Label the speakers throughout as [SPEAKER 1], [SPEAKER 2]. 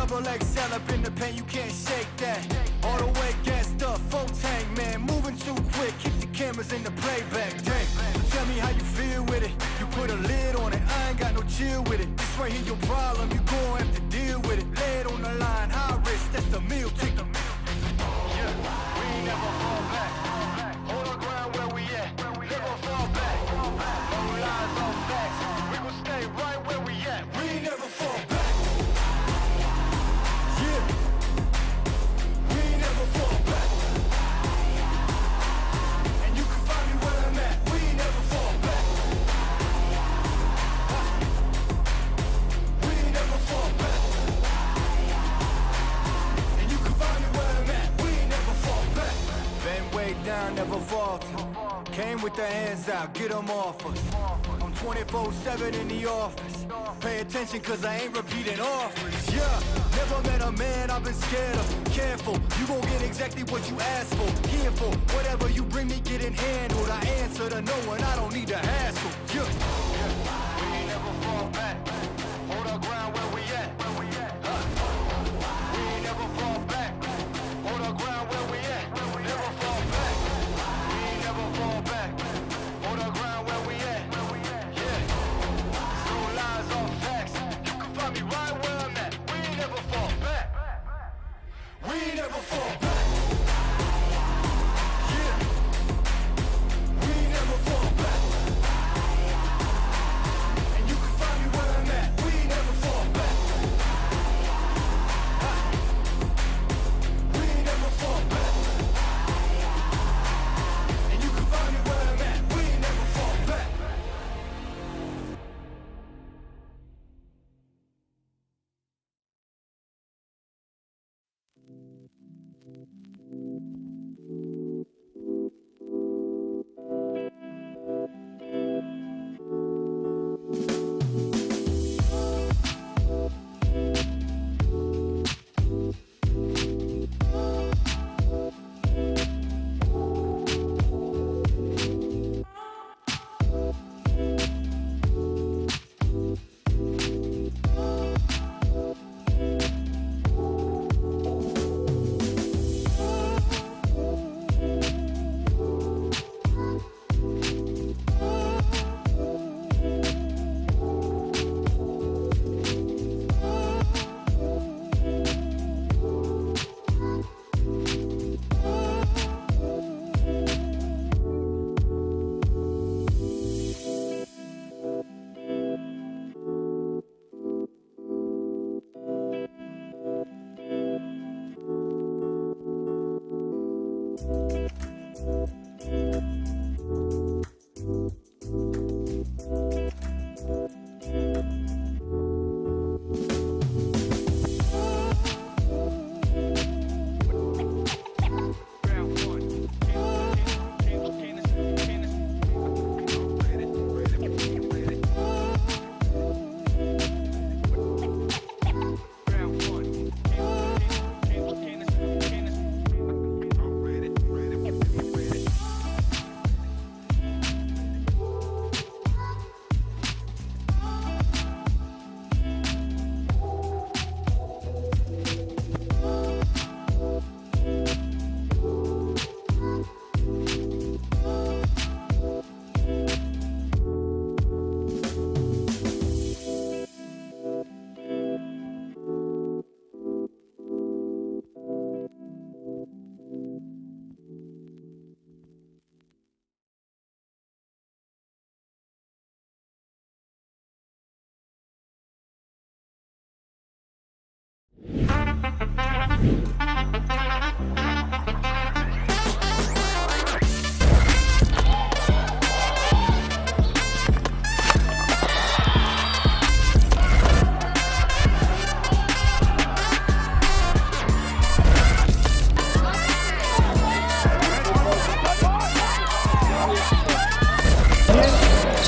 [SPEAKER 1] Double XL up in the pen, you can't shake that. All the way gassed up, full tank, man. Moving too quick, keep the cameras in the playback. Dang, so tell me how you feel with it. You put a lid on it, I ain't got no chill with it. This right here your problem, you gon' have to deal with it. Lay it on the line, high risk, that's the meal ticket. Yeah, we ain't never fall back. Hold our ground where we at, never fall back. No lies, no facts, we gon' stay right where we at. We ain't never fall back. Yeah, we ain't never fall back. And you can find me where I'm at. We ain't never fall back. We ain't never fall back. And you can find me where I'm at. We ain't never fall back. Been way down, never falter. Came with the hands out, get them off us. I'm 24/7 in the office. Pay attention cause I ain't repeating offers. Yeah, never met a man I've been scared of. Careful, you gon' get exactly what you asked for. Careful, whatever you bring me getting handled. I answer to no one, I don't need to hassle. Yeah, we ain't never fall back. Hold our ground where we at. We ain't never fall back. Hold our ground where we at. Never fall back. We ain't never fall back. Hold our ground where we at. Yeah, no lies, all facts. You can find me right where I'm at. We ain't never fall back. We ain't never fall back. Yeah, we ain't never fall back. And you can find me where I'm at. We ain't never fall back. We ain't never fall back. And you can find me where I'm at. We ain't never fall back.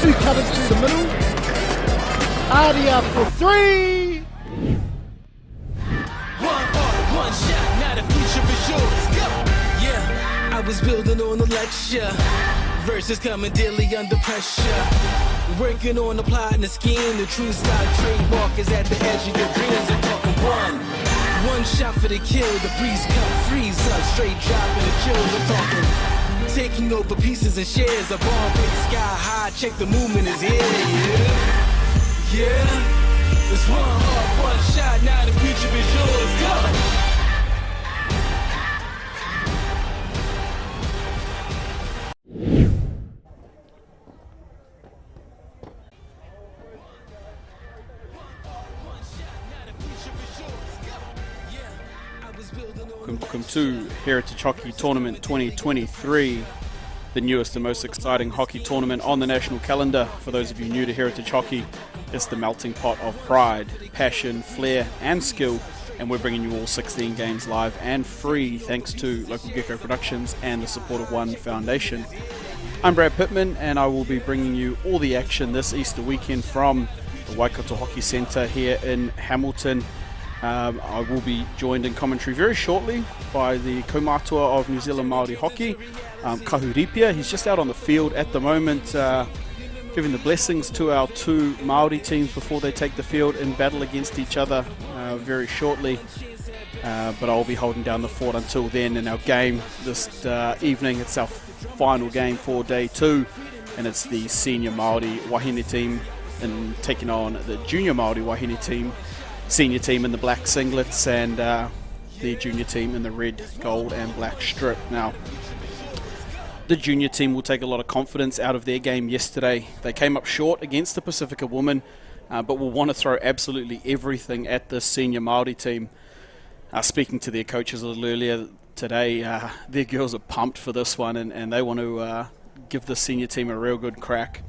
[SPEAKER 2] Two cutters through the middle. Artie up for three.
[SPEAKER 3] One shot, now the future is yours. Go! Yeah, I was building on a lecture. Verses coming daily under pressure. Working on the plot and the scheme. The true style trademark is at the edge of your dreams. I'm talking one. one shot for the kill. The breeze come freeze up, straight dropping the chills. I'm talking taking over pieces and shares. A bomb big sky high, check the movement is here. Yeah. It's one up, one shot, now the future is yours. Go!
[SPEAKER 4] Welcome to Heritage Hockey Tournament 2023, the newest and most exciting hockey tournament on the national calendar. For those of you new to Heritage Hockey, it's the melting pot of pride, passion, flair and skill, and we're bringing you all 16 games live and free thanks to local Gecko Productions and the support of One Foundation. I'm Brad Pittman and I will be bringing you all the action this Easter weekend from the Waikato Hockey Centre here in Hamilton. I will be joined in commentary very shortly by the kaumatua of New Zealand Māori Hockey, Kahu Ripia. He's just out on the field at the moment, giving the blessings to our two Māori teams before they take the field in battle against each other very shortly. But I'll be holding down the fort until then in our game this evening. It's our final game for day 2, and it's the senior Māori Wahine team and taking on the junior Māori Wahine team. Senior team in the black singlets and the junior team in the red, gold and black strip. Now, the junior team will take a lot of confidence out of their game yesterday. They came up short against the Pacifica women, but will want to throw absolutely everything at the senior Māori team. Speaking to their coaches a little earlier today, their girls are pumped for this one and they want to give the senior team a real good crack.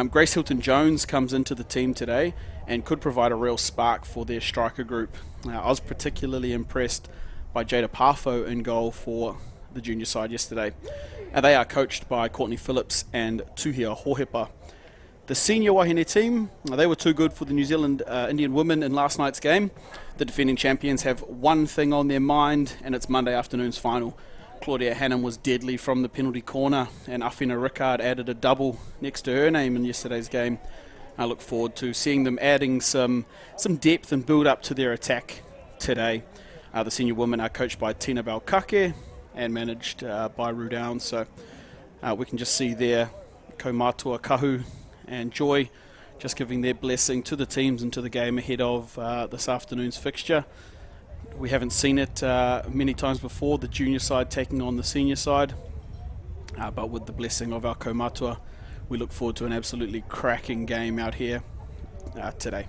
[SPEAKER 4] Grace Hilton-Jones comes into the team today and could provide a real spark for their striker group. I was particularly impressed by Jada Parfo in goal for the junior side yesterday. They are coached by Courtney Phillips and Tuhia Hohepa. The senior Wahine team, they were too good for the New Zealand Indian women in last night's game. The defending champions have one thing on their mind, and it's Monday afternoon's final. Claudia Hannam was deadly from the penalty corner, and Afina Rickard added a double next to her name in yesterday's game. I look forward to seeing them adding some depth and build up to their attack today. The senior women are coached by Tina Balkake and managed by Rudown, so we can just see their kaumatua Kahu and Joy just giving their blessing to the teams and to the game ahead of this afternoon's fixture. We haven't seen it many times before, the junior side taking on the senior side, but with the blessing of our kaumatua, we look forward to an absolutely cracking game out here today.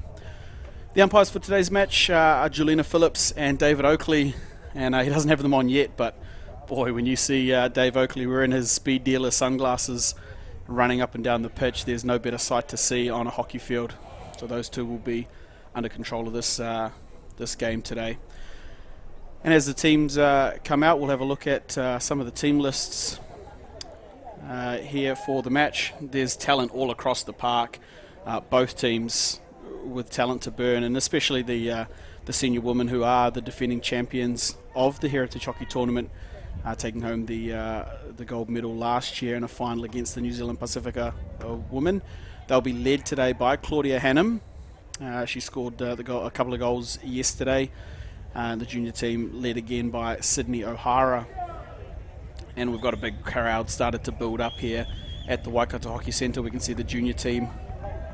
[SPEAKER 4] The umpires for today's match are Julina Phillips and David Oakley, and he doesn't have them on yet, but boy, when you see Dave Oakley wearing his speed dealer sunglasses running up and down the pitch, there's no better sight to see on a hockey field. So those two will be under control of this game today. And as the teams come out, we'll have a look at some of the team lists here for the match. There's talent all across the park, both teams with talent to burn, and especially the senior women who are the defending champions of the Heritage Hockey Tournament, taking home the gold medal last year in a final against the New Zealand Pacifica women. They'll be led today by Claudia Hannam. She scored a couple of goals yesterday. The junior team led again by Sydney O'Hara. And we've got a big crowd started to build up here at the Waikato Hockey Centre. We can see the junior team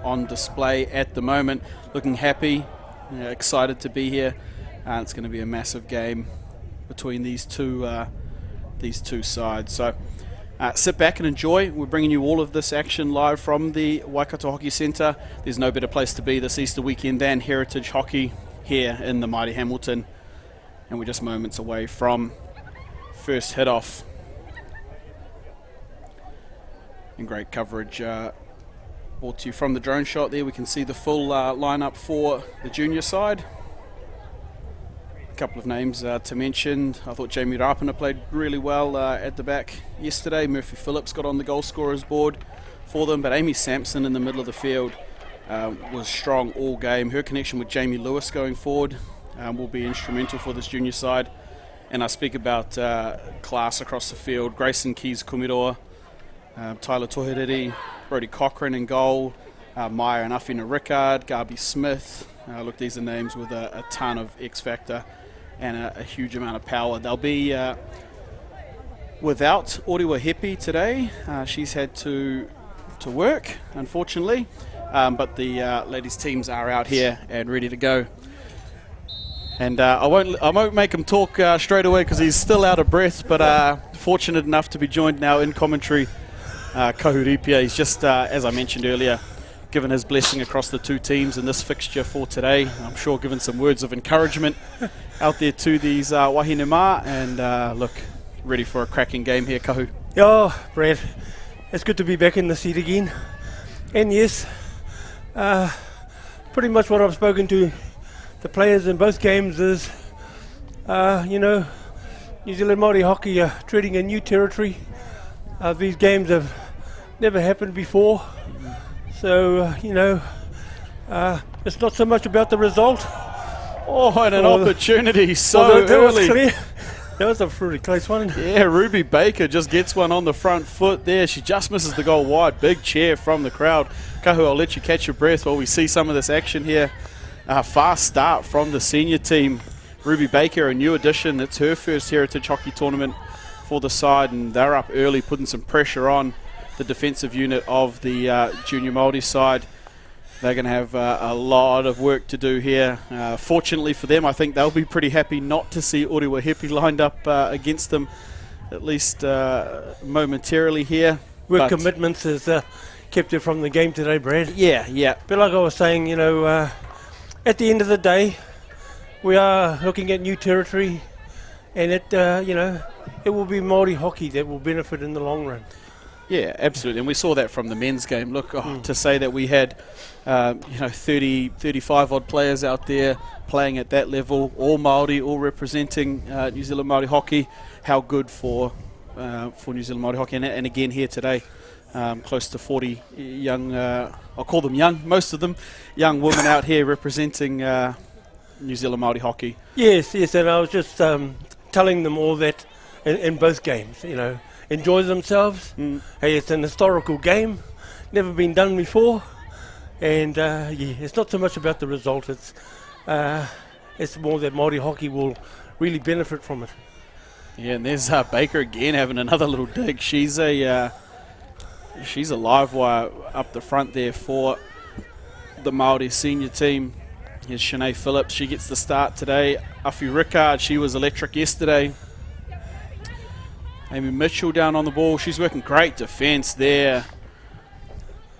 [SPEAKER 4] on display at the moment, looking happy, excited to be here. It's going to be a massive game between these two sides. So sit back and enjoy. We're bringing you all of this action live from the Waikato Hockey Centre. There's no better place to be this Easter weekend than Heritage Hockey here in the mighty Hamilton. And we're just moments away from first hit off. And great coverage brought to you from the drone shot there. We can see the full lineup for the junior side. A couple of names to mention. I thought Jamie Rapana played really well at the back yesterday. Murphy Phillips got on the goal scorers board for them, but Amy Sampson in the middle of the field was strong all game. Her connection with Jamie Lewis going forward will be instrumental for this junior side. And I speak about class across the field. Grayson Keys-Kumiroa, Tyler Toheriri, Brody Cochran in goal, Maya and Afina Rickard, Garby Smith. Look, these are names with a ton of X-factor. and a huge amount of power. They'll be without Oriwa Hepi today. She's had to work, unfortunately, but the ladies' teams are out here and ready to go. And I won't make him talk straight away because he's still out of breath, but fortunate enough to be joined now in commentary. Kahuripia, he's just, as I mentioned earlier, given his blessing across the two teams in this fixture for today. I'm sure given some words of encouragement out there to these wahine mā, and look, ready for a cracking game here, Kahu.
[SPEAKER 5] Oh, Brad, it's good to be back in the seat again. And yes, pretty much what I've spoken to the players in both games is, New Zealand Māori hockey are treading a new territory. These games have never happened before. So, it's not so much about the result.
[SPEAKER 4] Oh, and an opportunity so early.
[SPEAKER 5] Was clear. That was a pretty close one.
[SPEAKER 4] Yeah, Ruby Baker just gets one on the front foot there. She just misses the goal wide. Big cheer from the crowd. Kahu, I'll let you catch your breath while we see some of this action here. Fast start from the senior team. Ruby Baker, a new addition. It's her first Heritage Hockey tournament for the side, and they're up early, putting some pressure on the defensive unit of the junior Māori side. They're going to have a lot of work to do here. Fortunately for them, I think they'll be pretty happy not to see Oriwa Hepi lined up against them, at least momentarily here.
[SPEAKER 5] Work commitments has kept it from the game today, Brad.
[SPEAKER 4] Yeah.
[SPEAKER 5] But like I was saying, at the end of the day, we are looking at new territory, and it will be Māori hockey that will benefit in the long run.
[SPEAKER 4] Yeah, absolutely, and we saw that from the men's game. Look, to say that we had 30, 35 odd players out there playing at that level, all Māori, all representing New Zealand Māori hockey, how good for New Zealand Māori hockey. And again here today, close to 40 young, I'll call them young, most of them, young women out here representing New Zealand Māori hockey.
[SPEAKER 5] Yes, and I was just telling them all that in both games, enjoy themselves. Hey, it's an historical game, never been done before, and it's not so much about the result. It's more that Māori hockey will really benefit from it.
[SPEAKER 4] Yeah, and there's Baker again having another little dig. She's a live wire up the front there for the Māori senior team. Here's Shanae Phillips. She gets the start today. Afi Rickard, she was electric yesterday. Amy Mitchell down on the ball. She's working great defence there.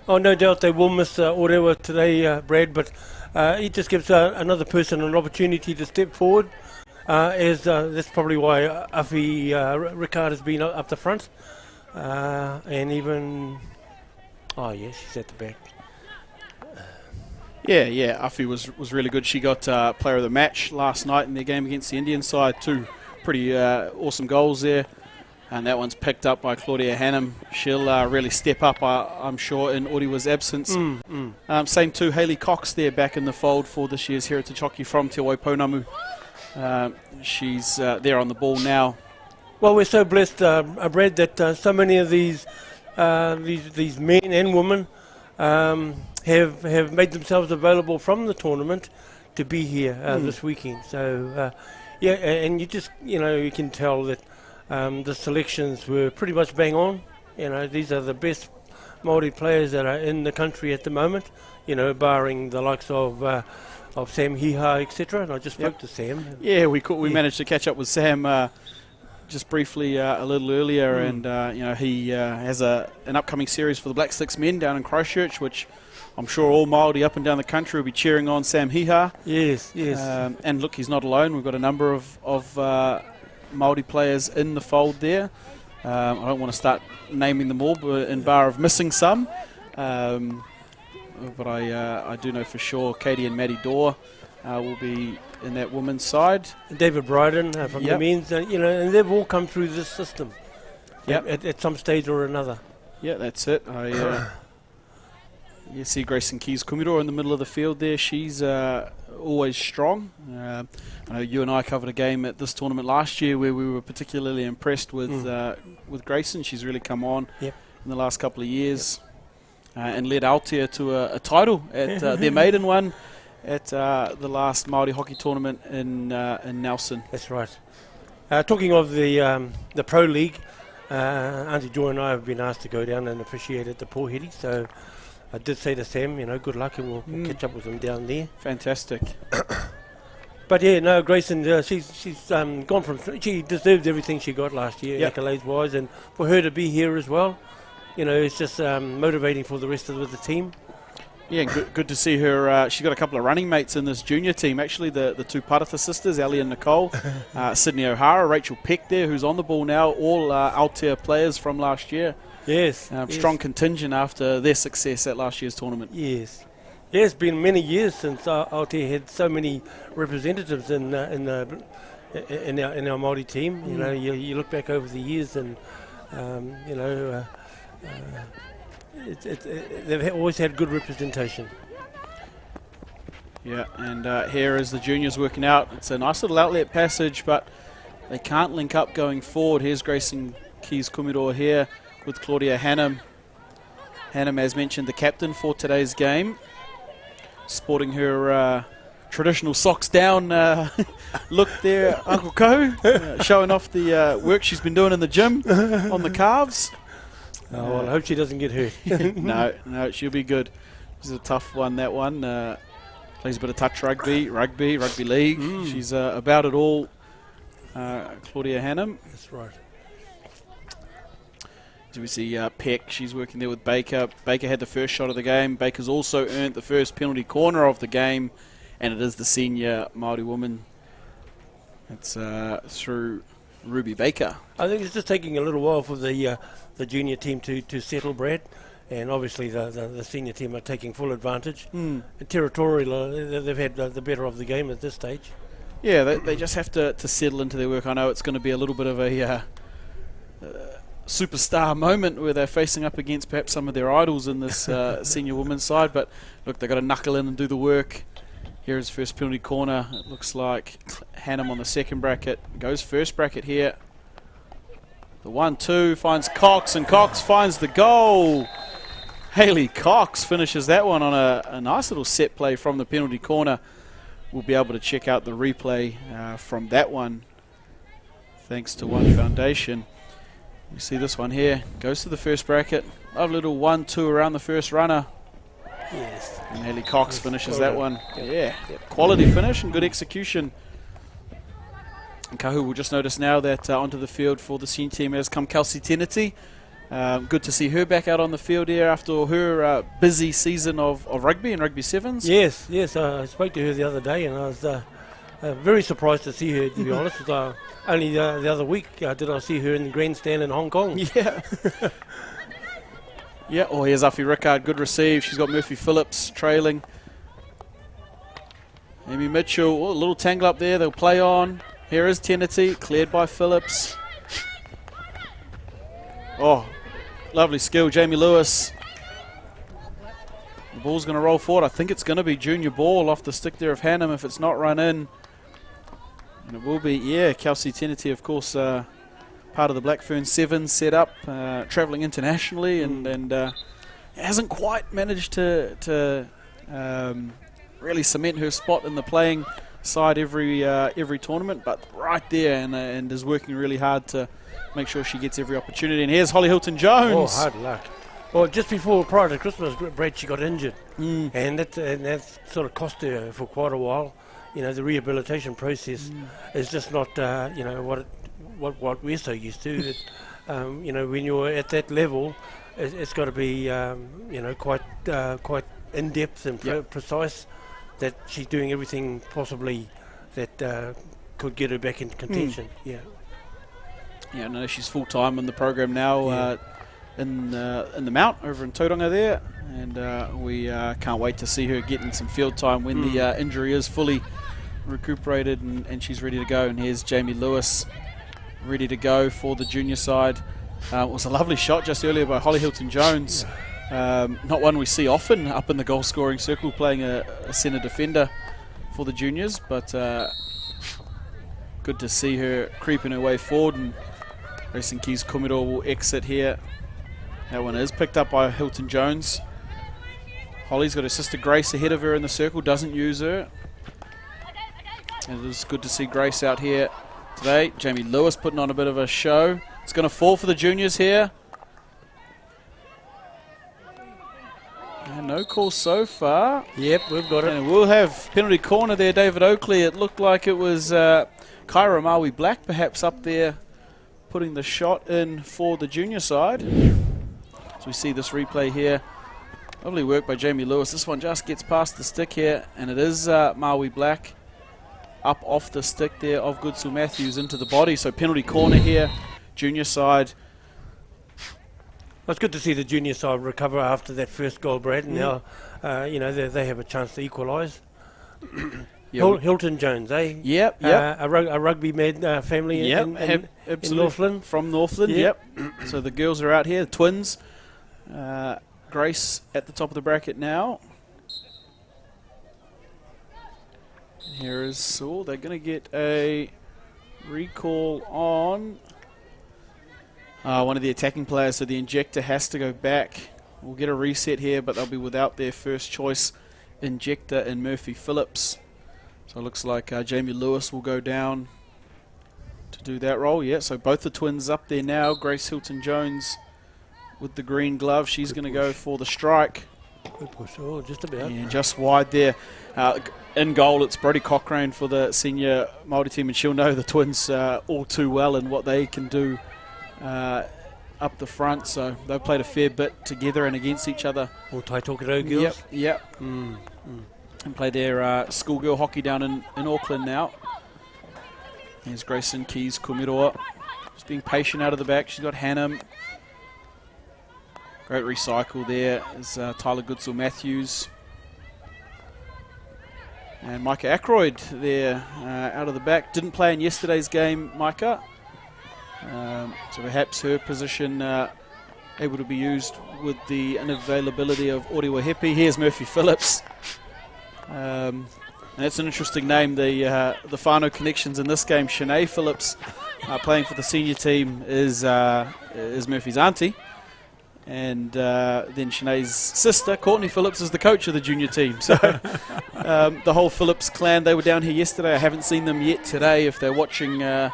[SPEAKER 5] Oh, no doubt they will miss Orewa today, Brad, but it just gives another person an opportunity to step forward. That's probably why Afi Rickard has been up the front. And even... Oh, yeah, she's at the back.
[SPEAKER 4] Yeah, Afi was really good. She got player of the match last night in their game against the Indian side. Two pretty awesome goals there. And that one's picked up by Claudia Hannum. She'll really step up, I'm sure, in Oriwa's absence. Same too, Hayley Cox there back in the fold for this year's Heritage Hockey from Te Waiponamu. She's there on the ball now.
[SPEAKER 5] Well, we're so blessed, Brad, that so many of these men and women have made themselves available from the tournament to be here this weekend. So, and you just, you can tell that the selections were pretty much bang on. These are the best Māori players that are in the country at the moment, barring the likes of Sam Hiha, etc. And I just spoke to Sam.
[SPEAKER 4] Yeah, we managed to catch up with Sam just briefly a little earlier, and he has an upcoming series for the Black Sticks men down in Christchurch, which I'm sure all Māori up and down the country will be cheering on Sam Hiha.
[SPEAKER 5] Yes.
[SPEAKER 4] And look, he's not alone. We've got a number of Māori players in the fold there. I don't want to start naming them all, but in bar of missing some. But I do know for sure Katie and Maddie Dorr will be in that women's side.
[SPEAKER 5] David Bryden from the men's, and they've all come through this system at some stage or another.
[SPEAKER 4] Yeah, that's it. You see Grayson Keys-Kumiro in the middle of the field there. She's always strong. I know you and I covered a game at this tournament last year where we were particularly impressed with Grayson. She's really come on in the last couple of years and led Aotea to a title at their maiden one at the last Māori hockey tournament in Nelson.
[SPEAKER 5] That's right. Talking of the Pro League, Auntie Joy and I have been asked to go down and officiate at the Pōheri, so I did say to Sam, good luck, and we'll catch up with them down there.
[SPEAKER 4] Fantastic.
[SPEAKER 5] But yeah, no, Grayson, she's gone from, she deserved everything she got last year, accolades-wise, and for her to be here as well, it's just motivating for the rest of the team.
[SPEAKER 4] Yeah, good to see her. She's got a couple of running mates in this junior team, actually, the two Parata sisters, Ellie and Nicole, Sydney O'Hara, Rachel Peck there, who's on the ball now, all Aotea players from last year.
[SPEAKER 5] Yes.
[SPEAKER 4] Strong contingent after their success at last year's tournament.
[SPEAKER 5] Yes. Yeah, it's been many years since Aotea had so many representatives in our Māori team. You look back over the years, and they've always had good representation.
[SPEAKER 4] Yeah, and here is the juniors working out. It's a nice little outlet passage, but they can't link up going forward. Here's Grayson Keys-Kumiroa here with Claudia Hannum. Hannum, as mentioned, the captain for today's game, sporting her traditional socks down look there, Uncle Ko, showing off the work she's been doing in the gym on the calves.
[SPEAKER 5] Oh, well, I hope she doesn't get hurt.
[SPEAKER 4] No, she'll be good. This is a tough one, that one. Plays a bit of touch rugby league. She's about it all, Claudia Hannum.
[SPEAKER 5] That's right.
[SPEAKER 4] So we see Peck, she's working there with Baker. Baker had the first shot of the game. Baker's also earned the first penalty corner of the game, and it is the senior Māori woman. It's through Ruby Baker.
[SPEAKER 5] I think it's just taking a little while for the junior team to settle, Brad, and obviously the senior team are taking full advantage. And territorial, they've had the better of the game at this stage.
[SPEAKER 4] Yeah, they just have to settle into their work. I know it's going to be a little bit of a superstar moment where they're facing up against perhaps some of their idols in this senior women's side, but look, they've got to knuckle in and do the work. Here is first penalty corner. It looks like Hannum on the second bracket. Goes first bracket here. The 1-2 finds Cox, and Cox finds the goal. Hayley Cox finishes that one on a nice little set play from the penalty corner. We'll be able to check out the replay from that one, thanks to One Foundation. You see this one here. Goes to the first bracket. Lovely little 1-2 around the first runner.
[SPEAKER 5] Yes.
[SPEAKER 4] And Hayley Cox finishes that one. Yeah, quality finish and good execution. And Kahu will just notice now that onto the field for the senior team has come Kelsey Teneti. Good to see her back out on the field here after her busy season of rugby and rugby sevens.
[SPEAKER 5] Yes. I spoke to her the other day, and I was very surprised to see her, to be honest. Only the other week did I see her in the grandstand in Hong Kong.
[SPEAKER 4] Yeah. Yeah, here's Afi Rickard, good receive. She's got Murphy Phillips trailing. Amy Mitchell, a little tangle up there, they'll play on. Here is Teneti, cleared by Phillips. Oh, lovely skill, Jamie Lewis. The ball's going to roll forward. I think it's going to be junior ball off the stick there of Hannum if it's not run in. And it will be, Kelsey Teneti, of course, part of the Blackfern Sevens set up, travelling internationally, and hasn't quite managed to really cement her spot in the playing side every tournament, but right there, and is working really hard to make sure she gets every opportunity. And here's Holly Hilton-Jones.
[SPEAKER 5] Oh, hard luck. Well, just prior to Christmas, Brad, she got injured, and that sort of cost her for quite a while. The rehabilitation process is just not, what we're so used to. When you're at that level, it's got to be, quite in depth and precise. That she's doing everything possibly that could get her back in contention. Yeah,
[SPEAKER 4] no, she's full time in the program now. In the Mount over in Tauranga there, and we can't wait to see her getting some field time when the injury is fully recuperated and she's ready to go. And here's Jamie Lewis ready to go for the junior side. It was a lovely shot just earlier by Holly Hilton-Jones. Not one we see often up in the goal scoring circle, playing a centre defender for the juniors, but good to see her creeping her way forward. And Grayson Keys-Kumiroa will exit here. That one is picked up by Hilton-Jones. Holly's got her sister Grace ahead of her in the circle, doesn't use her. And it is good to see Grace out here today. Jamie Lewis putting on a bit of a show. It's going to fall for the juniors here. And no call so far.
[SPEAKER 5] Yep, we've got it.
[SPEAKER 4] And we'll have penalty corner there, David Oakley. It looked like it was Kyra Maui Black perhaps up there putting the shot in for the junior side. So we see this replay here. Lovely work by Jamie Lewis. This one just gets past the stick here, and it is Maui Black up off the stick there of Goodsul Matthews into the body. So penalty corner here, junior side.
[SPEAKER 5] Well, it's good to see the junior side recover after that first goal, Brad. And now, they have a chance to equalise. Hilton Jones, eh?
[SPEAKER 4] Yep.
[SPEAKER 5] A rugby mad family in Northland.
[SPEAKER 4] From Northland, yep. So the girls are out here, the twins. Grace at the top of the bracket now. Here is Saul. They're going to get a recall on one of the attacking players, so the injector has to go back. We'll get a reset here, but they'll be without their first choice injector in Murphy Phillips. So it looks like Jamie Lewis will go down to do that role. Yeah, so both the twins up there now. Grace Hilton-Jones with the green glove. She's going to go for the strike.
[SPEAKER 5] Good push. Oh, just about.
[SPEAKER 4] And just wide there. In goal, it's Brodie Cochrane for the senior Māori team, and she'll know the twins all too well and what they can do up the front. So they've played a fair bit together and against each other.
[SPEAKER 5] All Taitokoro girls?
[SPEAKER 4] Yep. And play their schoolgirl hockey down in Auckland now. Here's Grayson Keys Kumiroa. Just being patient out of the back. She's got Hannum. Great recycle there is Tyler Goodsul Matthews. And Micah Ackroyd there out of the back. Didn't play in yesterday's game, Micah. So perhaps her position able to be used with the unavailability of Orewa Hepi. Here's Murphy Phillips. And that's an interesting name. The whānau connections in this game. Shanae Phillips playing for the senior team is Murphy's auntie. And then Shanae's sister, Courtney Phillips, is the coach of the junior team. So the whole Phillips clan, they were down here yesterday. I haven't seen them yet today. If they're watching, in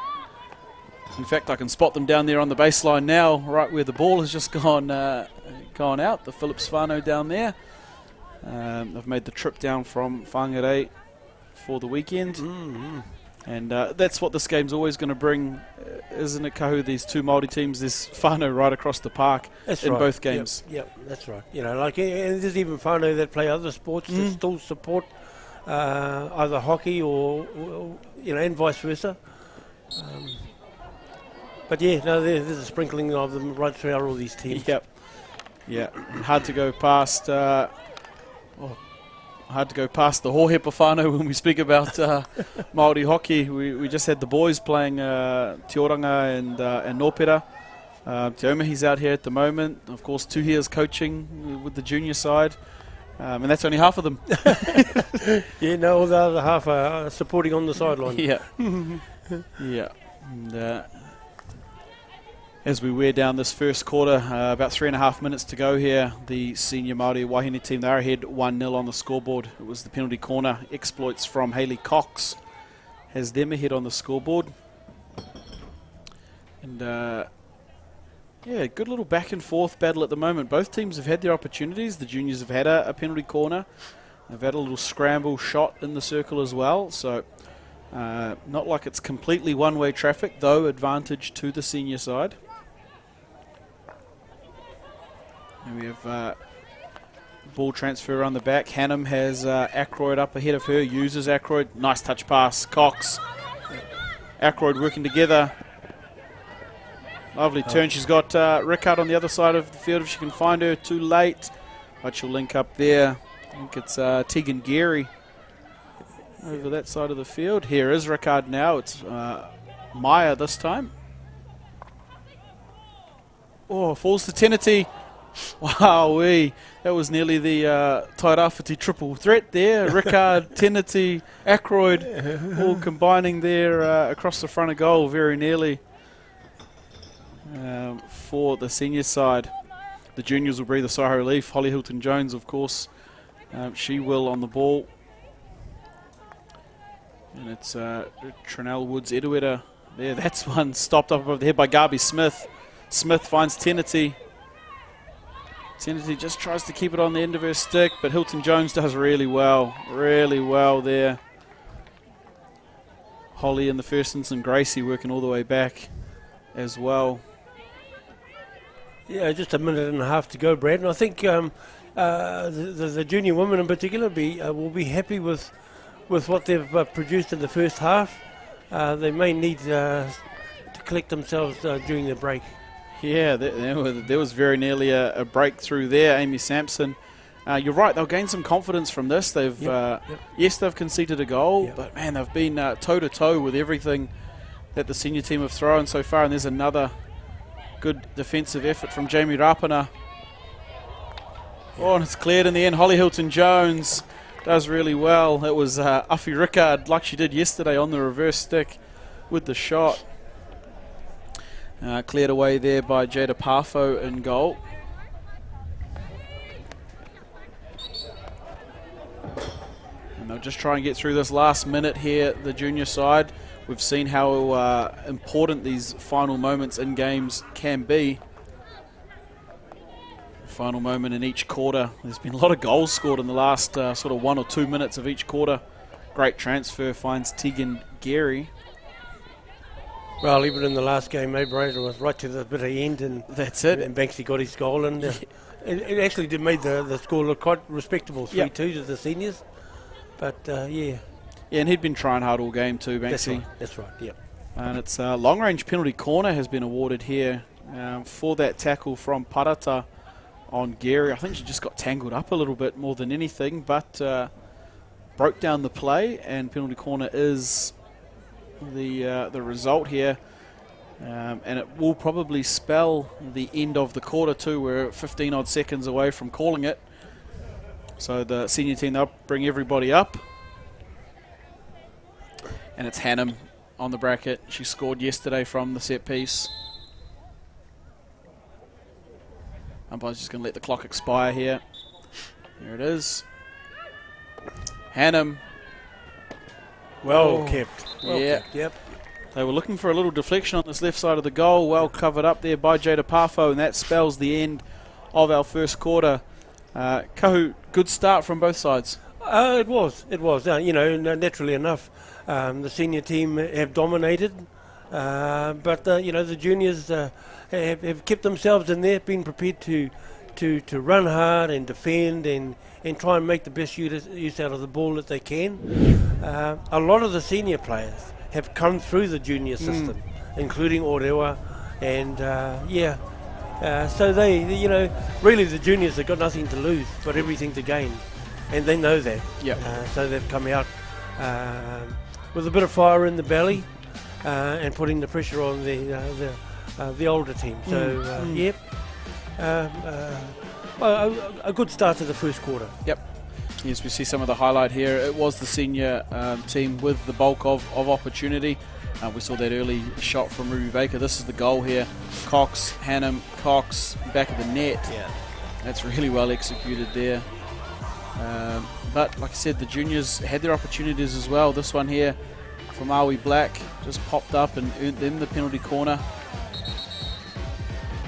[SPEAKER 4] fact, I can spot them down there on the baseline now, right where the ball has just gone out. The Phillips whānau down there. They've made the trip down from Whangarei for the weekend. And that's what this game's always going to bring, isn't it, Kahu? These two Māori teams, there's whānau right across the park in both games.
[SPEAKER 5] Yep, that's right. And there's even whānau that play other sports that still support either hockey or and vice versa. But there's a sprinkling of them right throughout all these teams.
[SPEAKER 4] Yep. Yeah, hard to go past. Hard to go past the Hohepa whānau when we speak about Māori hockey. We just had the boys playing Te Oranga and Nōpera. Te Omahi's out here at the moment. Of course, Tuhia's coaching with the junior side. And that's only half of them.
[SPEAKER 5] All the other half are supporting on the sideline.
[SPEAKER 4] Yeah. And, as we wear down this first quarter, about 3.5 minutes to go here, the senior Māori Wahine team, they're ahead 1-0 on the scoreboard. It was the penalty corner exploits from Hayley Cox has them ahead on the scoreboard. And good little back and forth battle at the moment. Both teams have had their opportunities. The juniors have had a penalty corner. They've had a little scramble shot in the circle as well. So not like it's completely one-way traffic, though advantage to the senior side. And we have ball transfer around the back. Hannum has Ackroyd up ahead of her, uses Ackroyd. Nice touch pass. Cox. Ackroyd working together. Lovely turn. She's got Rickard on the other side of the field if she can find her. Too late. But she'll link up there. I think it's Tegan Geary over that side of the field. Here is Rickard now. It's Maya this time. Oh, falls to Tenity. Wowee. That was nearly the Tairāwhiti triple threat there. Rickard, Tenity, Ackroyd all combining there across the front of goal very nearly for the senior side. The juniors will breathe a sigh of relief. Holly Hilton-Jones, of course, She will on the ball. And it's Trinell Woods-Edueta there. That's one stopped up above the head by Garby Smith. Smith finds Tenity. Tenity just tries to keep it on the end of her stick, but Hilton Jones does really well there. Holly in the first instance, and Gracie working all the way back as well.
[SPEAKER 5] Yeah, just a minute and a half to go, Brad. And I think the junior women in particular will be happy with what they've produced in the first half. They may need to collect themselves during the break.
[SPEAKER 4] Yeah, there was very nearly a breakthrough there, Amy Sampson. You're right, they'll gain some confidence from this. Yes, they've conceded a goal, but man, they've been toe-to-toe with everything that the senior team have thrown so far, and there's another good defensive effort from Jamie Rapana. Oh, and it's cleared in the end. Holly Hilton-Jones does really well. It was Uffie Rickard, like she did yesterday, on the reverse stick with the shot. Cleared away there by Jada Parfo in goal. And they'll just try and get through this last minute here, the junior side. We've seen how important these final moments in games can be. Final moment in each quarter. There's been a lot of goals scored in the last sort of 1 or 2 minutes of each quarter. Great transfer finds Tegan Gary.
[SPEAKER 5] Well, even in the last game, Brad, was right to the bitter end, and
[SPEAKER 4] that's it.
[SPEAKER 5] And Banksy got his goal, and it actually made the score look quite respectable, 3-2 to the seniors. But yeah,
[SPEAKER 4] and he'd been trying hard all game too, Banksy.
[SPEAKER 5] That's right. Yep.
[SPEAKER 4] And it's a long-range penalty corner has been awarded here for that tackle from Parata on Gary. I think she just got tangled up a little bit more than anything, but broke down the play, and penalty corner is the result here, and it will probably spell the end of the quarter too. We're 15 odd seconds away from calling it, so the senior team, they'll bring everybody up, and it's Hannum on the bracket. She scored yesterday from the set piece. Umpire's just going to let the clock expire here. There it is. Hannum.
[SPEAKER 5] Well kept.
[SPEAKER 4] Yep. They were looking for a little deflection on this left side of the goal. Well covered up there by Jada Parfo, and that spells the end of our first quarter. Kahu, good start from both sides.
[SPEAKER 5] It was. Naturally enough, the senior team have dominated, but the juniors have kept themselves in there, been prepared to run hard and defend and try and make the best use out of the ball that they can. A lot of the senior players have come through the junior system, including Orewa, and so they really the juniors have got nothing to lose but everything to gain, and they know that. So they've come out with a bit of fire in the belly and putting the pressure on the older team. So a good start to the first quarter.
[SPEAKER 4] Yes, we see some of the highlight here. It was the senior team with the bulk of opportunity. We saw that early shot from Ruby Baker. This is the goal here. Cox, Hannum, Cox, back of the net. That's really well executed there. But like I said, the juniors had their opportunities as well. This one here from Awi Black just popped up and earned them the penalty corner.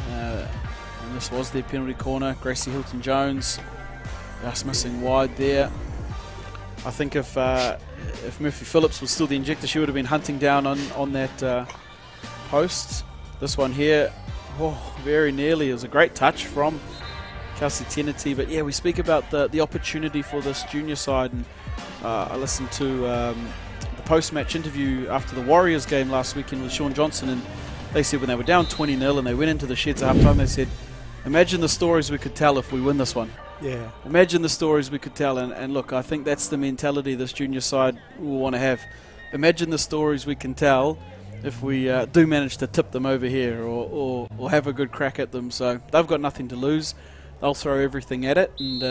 [SPEAKER 4] And this was their penalty corner. Gracie Hilton-Jones just missing wide there. I think if Murphy Phillips was still the injector, she would have been hunting down on that post. This one here, very nearly. It was a great touch from Kelsey Tenity. But yeah, we speak about the opportunity for this junior side, and I listened to the post-match interview after the Warriors game last weekend with Sean Johnson, and they said when they were down 20-0 and they went into the sheds at half-time, they said, imagine the stories we could tell if we win this one. Imagine the stories we could tell, and look, I think that's the mentality this junior side will want to have. Imagine the stories we can tell if we do manage to tip them over here or have a good crack at them. So they've got nothing to lose. They'll throw everything at it, and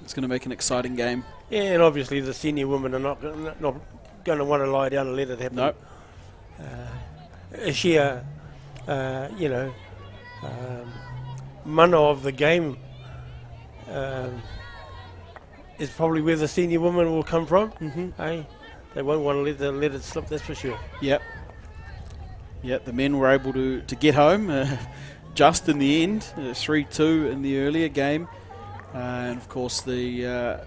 [SPEAKER 4] it's going to make an exciting game.
[SPEAKER 5] Yeah, and obviously the senior women are not going to want to lie down and let it happen.
[SPEAKER 4] Nope.
[SPEAKER 5] Sheer, mana of the game is probably where the senior women will come from. Hey, they won't want to let it slip, that's for sure.
[SPEAKER 4] Yep. Yep, the men were able to get home just in the end, 3-2 in the earlier game. And of course, the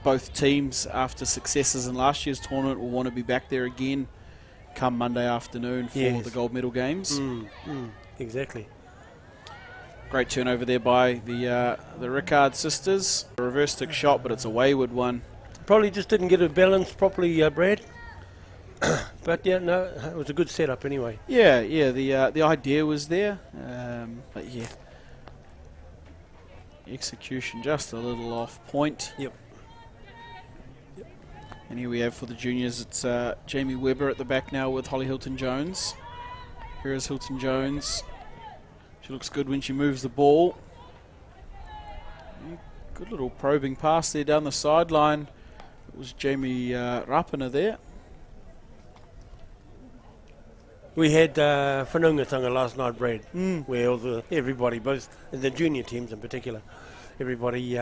[SPEAKER 4] both teams, after successes in last year's tournament, will want to be back there again come Monday afternoon for the gold medal games.
[SPEAKER 5] Exactly.
[SPEAKER 4] Great turnover there by the Rickard sisters. A reverse stick shot, but it's a wayward one.
[SPEAKER 5] Probably just didn't get it balanced properly, Brad. But yeah, no, it was a good setup anyway.
[SPEAKER 4] Yeah, the idea was there, but yeah, execution just a little off point.
[SPEAKER 5] Yep.
[SPEAKER 4] And here we have for the juniors, it's Jamie Webber at the back now with Holly Hilton-Jones. Here is Hilton-Jones. She looks good when she moves the ball. Good little probing pass there down the sideline. It was Jamie Rapana there.
[SPEAKER 5] We had whanaungatanga last night, Brad, where everybody, both in the junior teams in particular, everybody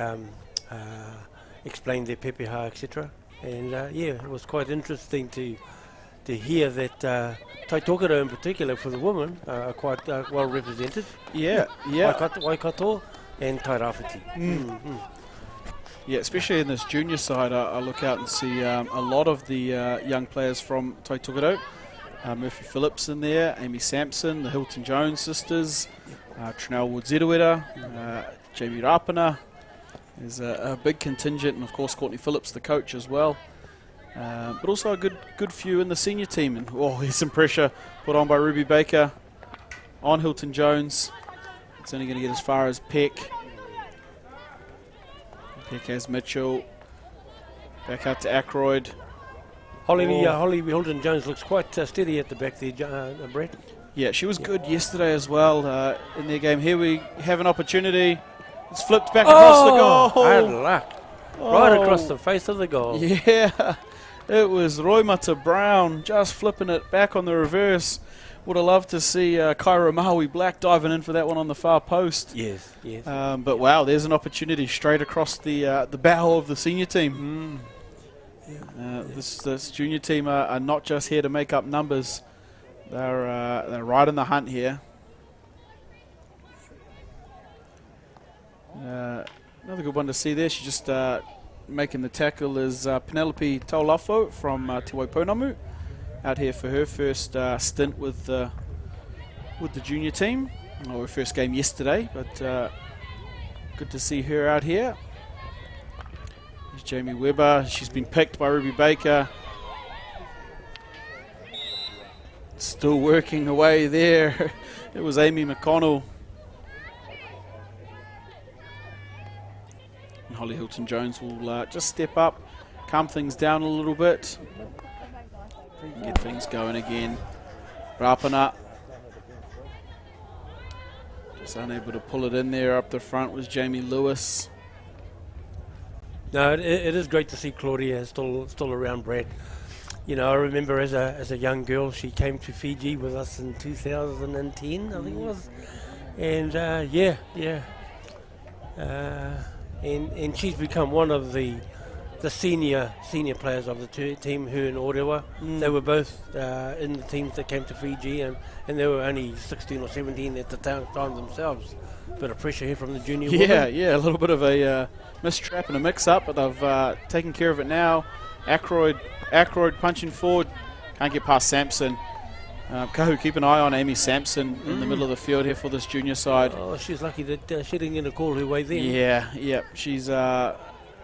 [SPEAKER 5] explained their pepeha, etc. And yeah, it was quite interesting to hear that Tai Tokoro in particular for the women are quite well represented.
[SPEAKER 4] Yeah.
[SPEAKER 5] Waikato and Tai Rāwhiti.
[SPEAKER 4] Yeah, especially in this junior side, I look out and see a lot of the young players from Tai Tokoro. Murphy Phillips in there, Amy Sampson, the Hilton-Jones sisters, Trinell Woods-Eruera, Jamie Rapana. There's a big contingent, and of course Courtney Phillips, the coach as well. But also a good few in the senior team. And there's some pressure put on by Ruby Baker on Hilton-Jones. It's only going to get as far as Peck. Peck has Mitchell. Back out to Ackroyd.
[SPEAKER 5] Holly Hilton-Jones looks quite steady at the back there, Brett.
[SPEAKER 4] Yeah, she was good yesterday as well in their game. Here we have an opportunity. It's flipped back across the goal.
[SPEAKER 5] Hard luck. Right across the face of the goal.
[SPEAKER 4] Yeah, it was Roimata Brown just flipping it back on the reverse. Would have loved to see Kyra Maui Black diving in for that one on the far post.
[SPEAKER 5] Yes.
[SPEAKER 4] But wow, there's an opportunity straight across the bow of the senior team. This junior team are not just here to make up numbers. They're right in the hunt here. Another good one to see there. She's just making the tackle is Penelope Taulafo from Te Waiponamu, out here for her first stint with the junior team, or her first game yesterday. But good to see her out here. There's Jamie Webber. She's been picked by Ruby Baker. Still working away there. It was Amy McConnell. And Holly Hilton-Jones will just step up, calm things down a little bit, get things going again. Rapana just unable to pull it in there. Up the front was Jamie Lewis.
[SPEAKER 5] No, it is great to see Claudia still around, Brad. You know, I remember as a young girl, she came to Fiji with us in 2010, I think it was. And and she's become one of the senior players of the team, her and Orewa. They were both in the teams that came to Fiji, and they were only 16 or 17 at the time themselves. Bit of pressure here from the junior women.
[SPEAKER 4] Yeah, a little bit of a mistrap and a mix-up, but they've taken care of it now. Ackroyd punching forward, can't get past Sampson. Kahu, keep an eye on Amy Sampson in the middle of the field here for this junior side.
[SPEAKER 5] Oh, she's lucky that she didn't get a call her way there.
[SPEAKER 4] Yeah, she's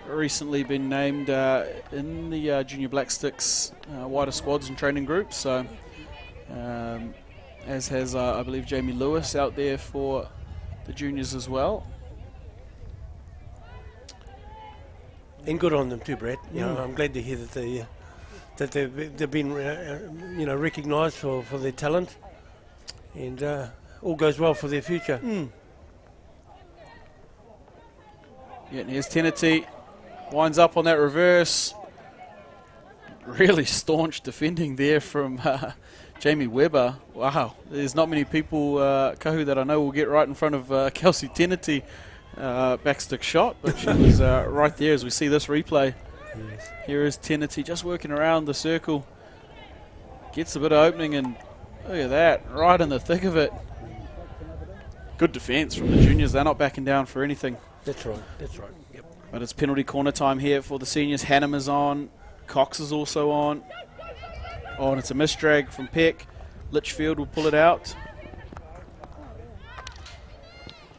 [SPEAKER 4] recently been named in the Junior Black Sticks wider squads and training groups. So, as has I believe Jamie Lewis out there for the juniors as well.
[SPEAKER 5] And good on them too, Brett. You know, I'm glad to hear that they've been recognised for their talent, and all goes well for their future.
[SPEAKER 4] Yeah, and here's Teneti, winds up on that reverse. Really staunch defending there from Jamie Webber. Wow, there's not many people, Kahu, that I know will get right in front of Kelsey Teneti, backstick shot, but she was right there as we see this replay.
[SPEAKER 5] Yes.
[SPEAKER 4] Here is Tenity just working around the circle. Gets a bit of opening, and look at that, right in the thick of it. Good defence from the juniors. They're not backing down for anything.
[SPEAKER 5] That's right. Yep.
[SPEAKER 4] But it's penalty corner time here for the seniors. Hannum is on. Cox is also on. Oh, and it's a misdrag from Peck. Litchfield will pull it out.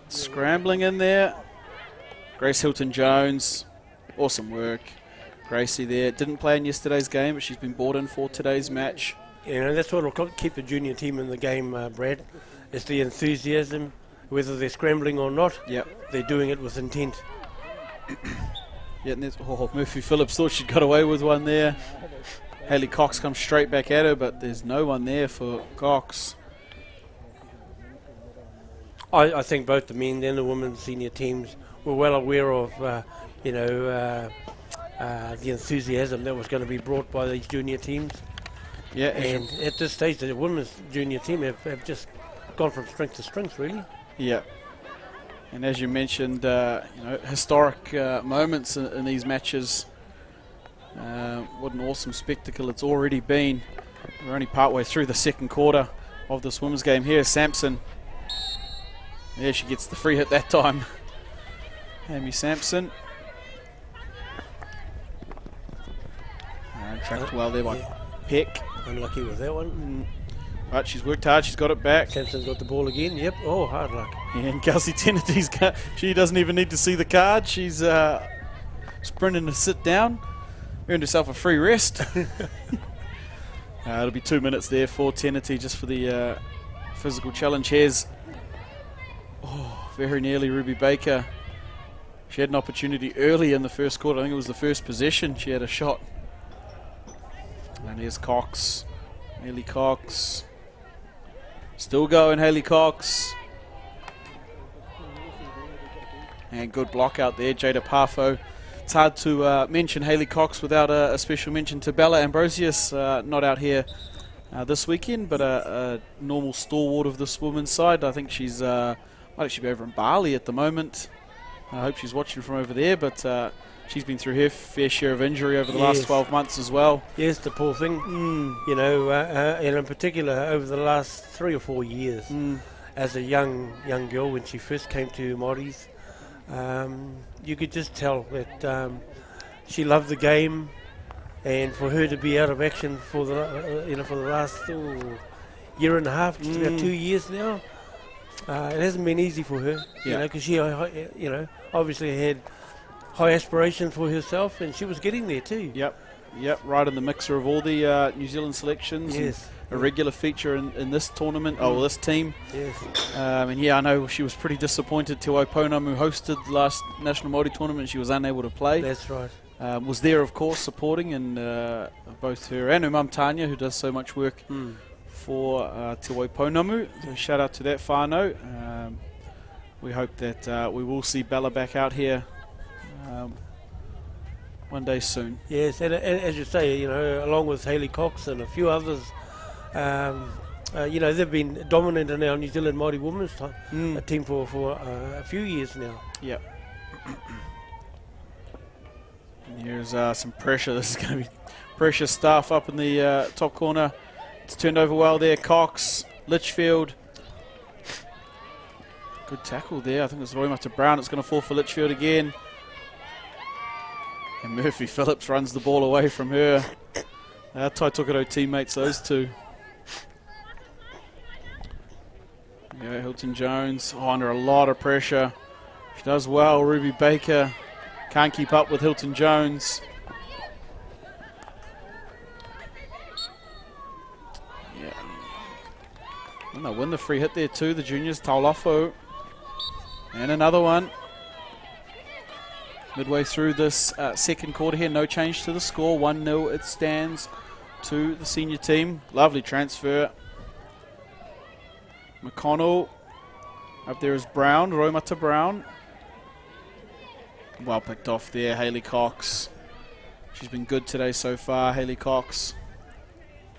[SPEAKER 4] Scrambling in there. Grace Hilton-Jones. Awesome work. Gracie there. Didn't play in yesterday's game, but she's been brought in for today's match.
[SPEAKER 5] You know, that's what will keep the junior team in the game, Brad. It's the enthusiasm, whether they're scrambling or not.
[SPEAKER 4] Yep.
[SPEAKER 5] They're doing it with intent.
[SPEAKER 4] Yeah, and Murphy Phillips thought she'd got away with one there. Hayley Cox comes straight back at her, but there's no one there for Cox.
[SPEAKER 5] I think both the men and the women's senior teams were well aware of, the enthusiasm that was going to be brought by these junior teams.
[SPEAKER 4] Yeah,
[SPEAKER 5] and at this stage, the women's junior team have just gone from strength to strength, really.
[SPEAKER 4] Yeah. And as you mentioned, historic moments in these matches. What an awesome spectacle it's already been. We're only partway through the second quarter of this women's game. Here's Sampson. Yeah, she gets the free hit that time. Amy Sampson. Tracked well there by Peck.
[SPEAKER 5] Unlucky with that one.
[SPEAKER 4] But she's worked hard, she's got it back.
[SPEAKER 5] Sampson's got the ball again, yep. Oh, hard luck.
[SPEAKER 4] Yeah, and Kelsey Tennety's she doesn't even need to see the card. She's sprinting to sit down. Earned herself a free rest. It'll be 2 minutes there for Tennety just for the physical challenge. Here's very nearly Ruby Baker. She had an opportunity early in the first quarter. I think it was the first possession. She had a shot. And here's Cox. Hayley Cox. Still going, Hayley Cox. And good block out there, Jada Parfo. It's hard to mention Hayley Cox without a special mention to Bella Ambrosius, not out here this weekend, but a normal stalwart of this women's side. I think she's might actually be over in Bali at the moment. I hope she's watching from over there, but she's been through her fair share of injury over the last 12 months as well.
[SPEAKER 5] Yes, the poor thing. You know, and in particular over the last 3 or 4 years, as a young girl when she first came to Māori's, you could just tell that she loved the game, and for her to be out of action for the for the last year and a half, just about 2 years now, it hasn't been easy for her. You know, because she obviously had high aspirations for herself, and she was getting there too. Yep,
[SPEAKER 4] right in the mixer of all the New Zealand selections.
[SPEAKER 5] Yes.
[SPEAKER 4] A regular feature in this tournament, this team.
[SPEAKER 5] Yes.
[SPEAKER 4] And I know she was pretty disappointed. Te Waiponamu hosted the last National Māori tournament. She was unable to play.
[SPEAKER 5] That's right.
[SPEAKER 4] Was there, of course, supporting, and both her and her mum Tanya, who does so much work for Te Waiponamu. So shout out to that whānau. We hope that we will see Bella back out here one day soon.
[SPEAKER 5] Yes, and as you say, along with Hayley Cox and a few others, they've been dominant in our New Zealand Māori women's team for a few years now.
[SPEAKER 4] Yep. Here's some pressure. This is going to be pressure stuff up in the top corner. It's turned over well there. Cox, Litchfield. Good tackle there. I think it's Roy Brown. It's going to fall for Litchfield again. And Murphy Phillips runs the ball away from her. Tai Tokato teammates, those two. Yeah, Hilton-Jones under a lot of pressure. She does well. Ruby Baker can't keep up with Hilton-Jones. Yeah. And they'll win the free hit there too, the juniors. Taulafo. And another one. Midway through this second quarter here, no change to the score. 1-0 it stands to the senior team. Lovely transfer. McConnell. Up there is Brown, Roimata Brown. Well picked off there, Hayley Cox. She's been good today so far, Hayley Cox.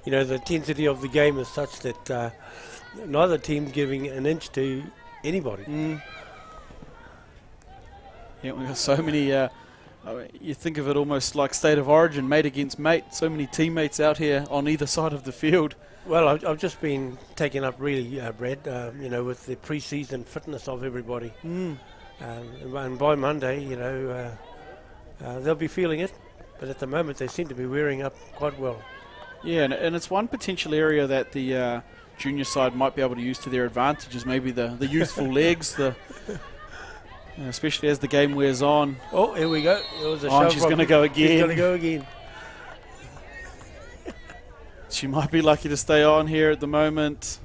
[SPEAKER 5] The intensity of the game is such that neither team's giving an inch to anybody.
[SPEAKER 4] Yeah, we've got so many, you think of it almost like state of origin, mate against mate. So many teammates out here on either side of the field.
[SPEAKER 5] Well, I've just been taken up really, Brad, with the pre-season fitness of everybody. And by Monday, they'll be feeling it. But at the moment, they seem to be wearing up quite well.
[SPEAKER 4] Yeah, and it's one potential area that the junior side might be able to use to their advantage is maybe the youthful legs, especially as the game wears on.
[SPEAKER 5] Oh, here we go. It was a
[SPEAKER 4] and
[SPEAKER 5] shove
[SPEAKER 4] she's
[SPEAKER 5] from-
[SPEAKER 4] going to go again.
[SPEAKER 5] She's going to go again.
[SPEAKER 4] She might be lucky to stay on here at the moment.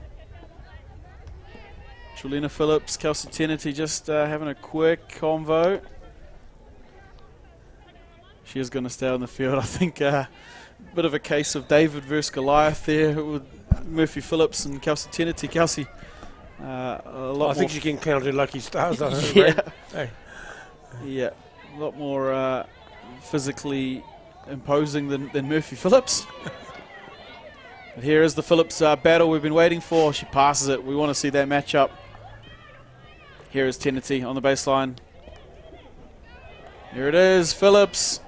[SPEAKER 4] Julina Phillips, Kelsey Tennity just having a quick convo. She is going to stay on the field. I think a bit of a case of David versus Goliath there with Murphy Phillips and Kelsey Tennity. Kelsey, a lot
[SPEAKER 5] I think
[SPEAKER 4] more
[SPEAKER 5] she can count her lucky stars on her.
[SPEAKER 4] yeah.
[SPEAKER 5] Brad. Hey.
[SPEAKER 4] Yeah, a lot more physically imposing than Murphy Phillips. But here is the Phillips battle we've been waiting for. She passes it. We want to see that matchup. Here is Tennity on the baseline. Here it is, Phillips.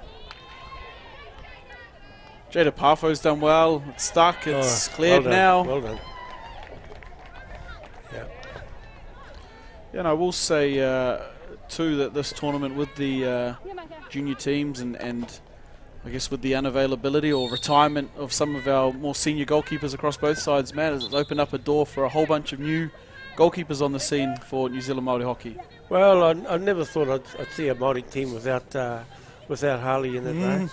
[SPEAKER 4] Jada Parfo's done well. It's stuck. It's cleared
[SPEAKER 5] well done,
[SPEAKER 4] now.
[SPEAKER 5] Well done. Yeah.
[SPEAKER 4] Yeah, and I will say too that this tournament with the junior teams and I guess with the unavailability or retirement of some of our more senior goalkeepers across both sides, man, it's opened up a door for a whole bunch of new goalkeepers on the scene for New Zealand Māori hockey.
[SPEAKER 5] Well, I never thought I'd see a Māori team without Harley in it, right?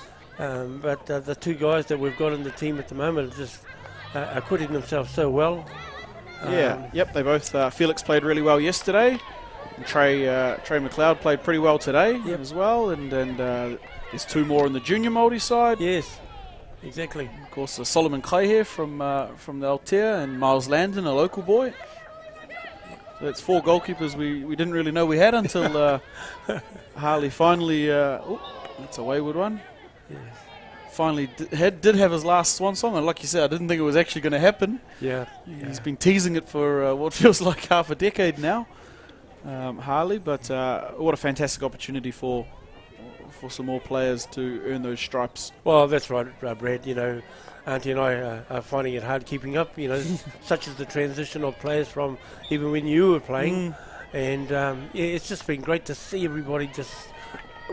[SPEAKER 5] But the two guys that we've got in the team at the moment are just acquitting themselves so well.
[SPEAKER 4] Yep, they both, Felix played really well yesterday. And Trey McLeod played pretty well today as well. And there's two more on the junior Māori side.
[SPEAKER 5] Yes, exactly.
[SPEAKER 4] Of course, Solomon Clay here from the Aotea and Miles Landon, a local boy. So that's four goalkeepers we didn't really know we had until Harley finally, that's a wayward one.
[SPEAKER 5] Yes.
[SPEAKER 4] Finally did have his last swan song, and like you said, I didn't think it was actually going to happen.
[SPEAKER 5] Yeah.
[SPEAKER 4] He's been teasing it for what feels like half a decade now, Harley. But what a fantastic opportunity for some more players to earn those stripes.
[SPEAKER 5] Well, that's right, Brad. Auntie and I are finding it hard keeping up. Such as the transition of players from even when you were playing, and it's just been great to see everybody just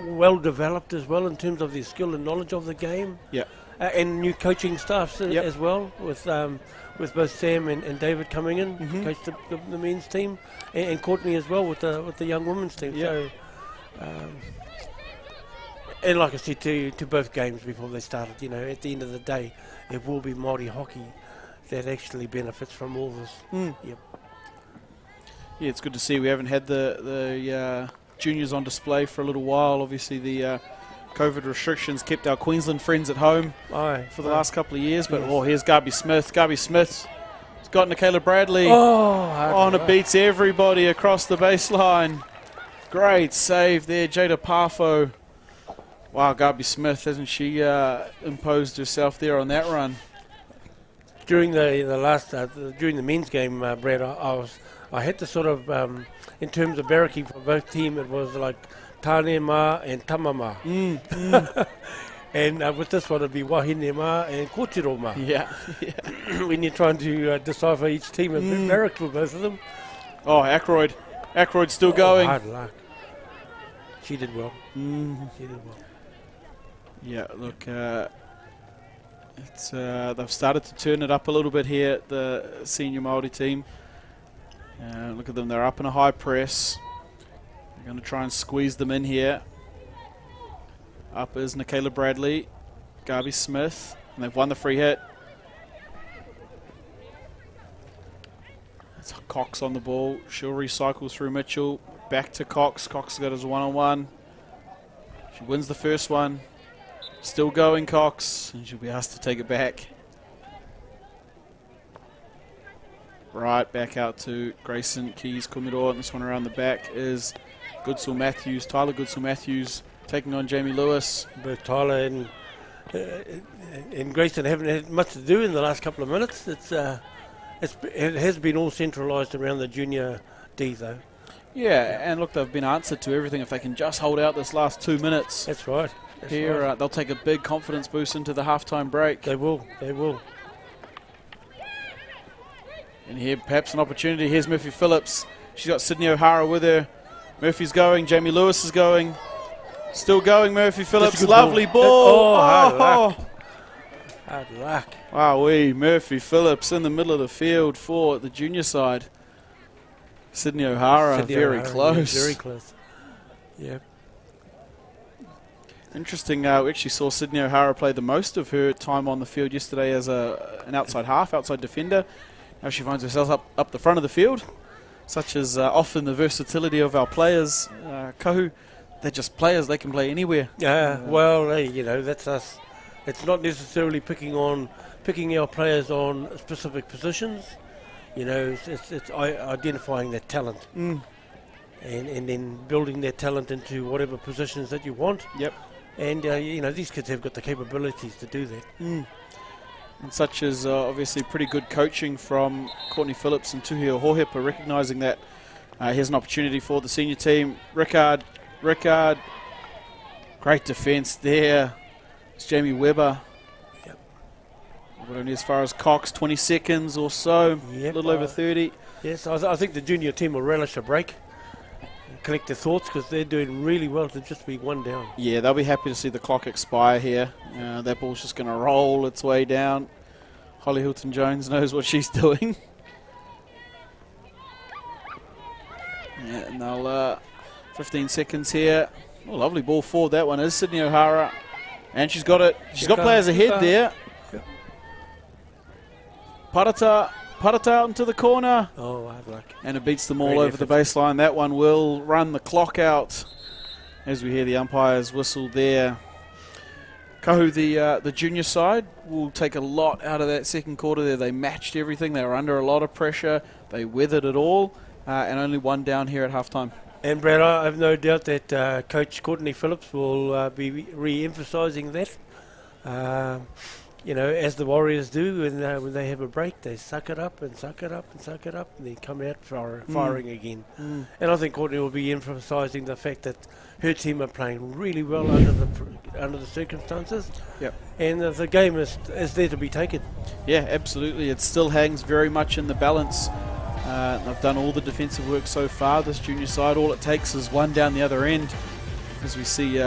[SPEAKER 5] well developed as well in terms of their skill and knowledge of the game.
[SPEAKER 4] Yeah.
[SPEAKER 5] And new coaching staffs as well, with both Sam and David coming in, coach the men's team, and Courtney as well with the young women's team.
[SPEAKER 4] Yeah.
[SPEAKER 5] So, and like I said to both games before they started, at the end of the day, it will be Māori hockey that actually benefits from all this. Yep.
[SPEAKER 4] Yeah, it's good to see we haven't had the juniors on display for a little while. Obviously, the COVID restrictions kept our Queensland friends at home for the last couple of years. But here's Garby Smith. Garby Smith's got Nicola Bradley. And it beats everybody across the baseline. Great save there, Jada Parfo. Wow, Garby Smith, hasn't she imposed herself there on that run?
[SPEAKER 5] During during the men's game, Brad, I had to sort of, in terms of barracking for both teams, it was like Tāne Ma and Tamama. And with this one, it'd be Wahine Ma and Kōtiro Ma.
[SPEAKER 4] Yeah.
[SPEAKER 5] When you're trying to decipher each team and barrack for both of them.
[SPEAKER 4] Oh, Ackroyd. Ackroyd's still going.
[SPEAKER 5] Hard luck. She did well. She did well.
[SPEAKER 4] Yeah, look, it's they've started to turn it up a little bit here at the senior Māori team. Look at them, they're up in a high press. They're going to try and squeeze them in here. Up is Nicola Bradley, Garby Smith, and they've won the free hit. It's Cox on the ball. She'll recycle through Mitchell. Back to Cox. Cox got his one-on-one. She wins the first one. Still going, Cox, and she'll be asked to take it back. Right, back out to Grayson Keys Kumiro, and this one around the back is Goodsall Matthews, Tyler Goodsall Matthews taking on Jamie Lewis.
[SPEAKER 5] Both Tyler and Grayson haven't had much to do in the last couple of minutes. It has been all centralised around the junior D though.
[SPEAKER 4] Yeah, and look, they've been answered to everything. If they can just hold out this last 2 minutes.
[SPEAKER 5] That's right. That's
[SPEAKER 4] here,
[SPEAKER 5] right.
[SPEAKER 4] they'll take a big confidence boost into the halftime break.
[SPEAKER 5] They will. They will.
[SPEAKER 4] And here, perhaps an opportunity. Here's Murphy Phillips. She's got Sydney O'Hara with her. Murphy's going. Jamie Lewis is going. Still going, Murphy Phillips. Lovely ball.
[SPEAKER 5] Hard luck. Hard luck.
[SPEAKER 4] Wow-wee. Murphy Phillips in the middle of the field for the junior side. Sydney O'Hara, very close.
[SPEAKER 5] Yeah, very close. Yeah.
[SPEAKER 4] Interesting. We actually saw Sydney O'Hara play the most of her time on the field yesterday as an outside half, outside defender. Now she finds herself up the front of the field. Such as often the versatility of our players. Kahu, they're just players. They can play anywhere.
[SPEAKER 5] Well, you know, that's us. It's not necessarily picking our players on specific positions. You know, it's identifying that talent and then building their talent into whatever positions that you want.
[SPEAKER 4] Yep.
[SPEAKER 5] And, you know, these kids have got the capabilities to do that.
[SPEAKER 4] And such as obviously pretty good coaching from Courtney Phillips and Tuhi Ohohepa, recognising that here's an opportunity for the senior team. Rickard, great defence there. It's Jamie Webber. But only as far as Cox, 20 seconds or so, a little over 30.
[SPEAKER 5] Yes, I think the junior team will relish a break, collect their thoughts, because they're doing really well to just be one down.
[SPEAKER 4] Yeah, they'll be happy to see the clock expire here. That ball's just going to roll its way down. Holly Hilton-Jones knows what she's doing. Yeah, and they'll 15 seconds here. Oh, lovely ball forward that one is. Sydney O'Hara. And she's got it. She's got players ahead there. Parata out into the corner.
[SPEAKER 5] Oh, hard luck.
[SPEAKER 4] And it beats them all over the baseline. That one will run the clock out as we hear the umpires whistle there. Kahu, the junior side, will take a lot out of that second quarter there. They matched everything. They were under a lot of pressure. They weathered it all. And only one down here at halftime. And
[SPEAKER 5] Brad, I have no doubt that Coach Courtney Phillips will be re-emphasising that. You know, as the Warriors do when they have a break, they suck it up and suck it up and suck it up, and then come out firing again. And I think Courtney will be emphasising the fact that her team are playing really well under the circumstances.
[SPEAKER 4] Yep.
[SPEAKER 5] And the game is there to be taken.
[SPEAKER 4] Yeah, absolutely. It still hangs very much in the balance. They've done all the defensive work so far, this junior side. All it takes is one down the other end. As we see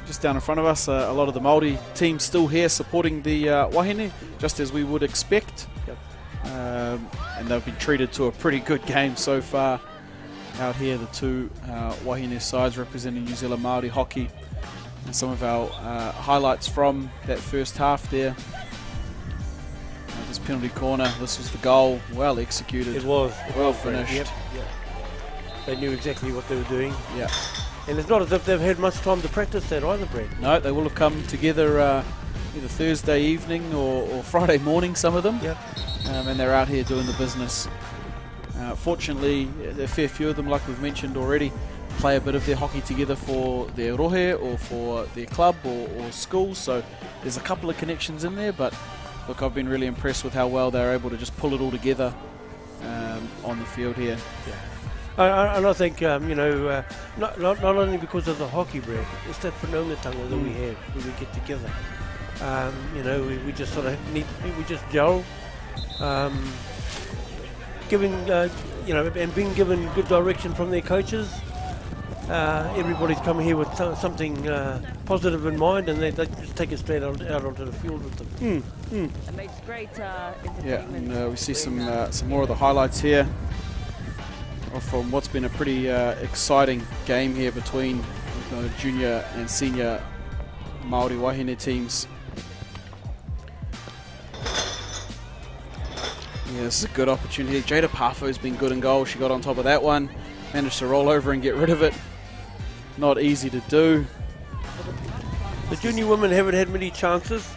[SPEAKER 4] just down in front of us, a lot of the Māori team still here supporting the Wahine, just as we would expect.
[SPEAKER 5] Yep.
[SPEAKER 4] And they've been treated to a pretty good game so far out here, the two Wahine sides representing New Zealand Māori hockey. And some of our highlights from that first half there. This penalty corner, this was the goal, well executed.
[SPEAKER 5] It was.
[SPEAKER 4] Well finished.
[SPEAKER 5] Yep. They knew exactly what they were doing.
[SPEAKER 4] Yeah.
[SPEAKER 5] And it's not as if they've had much time to practice that either, Brad.
[SPEAKER 4] No, they will have come together either Thursday evening or Friday morning, some of them.
[SPEAKER 5] Yep.
[SPEAKER 4] And they're out here doing the business. Fortunately, a fair few of them, like we've mentioned already, play a bit of their hockey together for their rohe or for their club or school. So there's a couple of connections in there, but look, I've been really impressed with how well they're able to just pull it all together on the field here.
[SPEAKER 5] Yeah. And I think, you know, not only because of the hockey, Brad, it's that whanaungatanga that we have when we get together. You know, we just sort of we just gel, giving, you know, and being given good direction from their coaches. Everybody's come here with something positive in mind, and they just take it straight out onto the field with them.
[SPEAKER 6] It makes great entertainment.
[SPEAKER 4] Yeah, and we see some more of the highlights here from what's been a pretty exciting game here between junior and senior Māori Wahine teams. Yeah, this is a good opportunity. Jada Pafo's been good in goal. She got on top of that one, managed to roll over and get rid of it. Not easy to do.
[SPEAKER 5] The junior women haven't had many chances,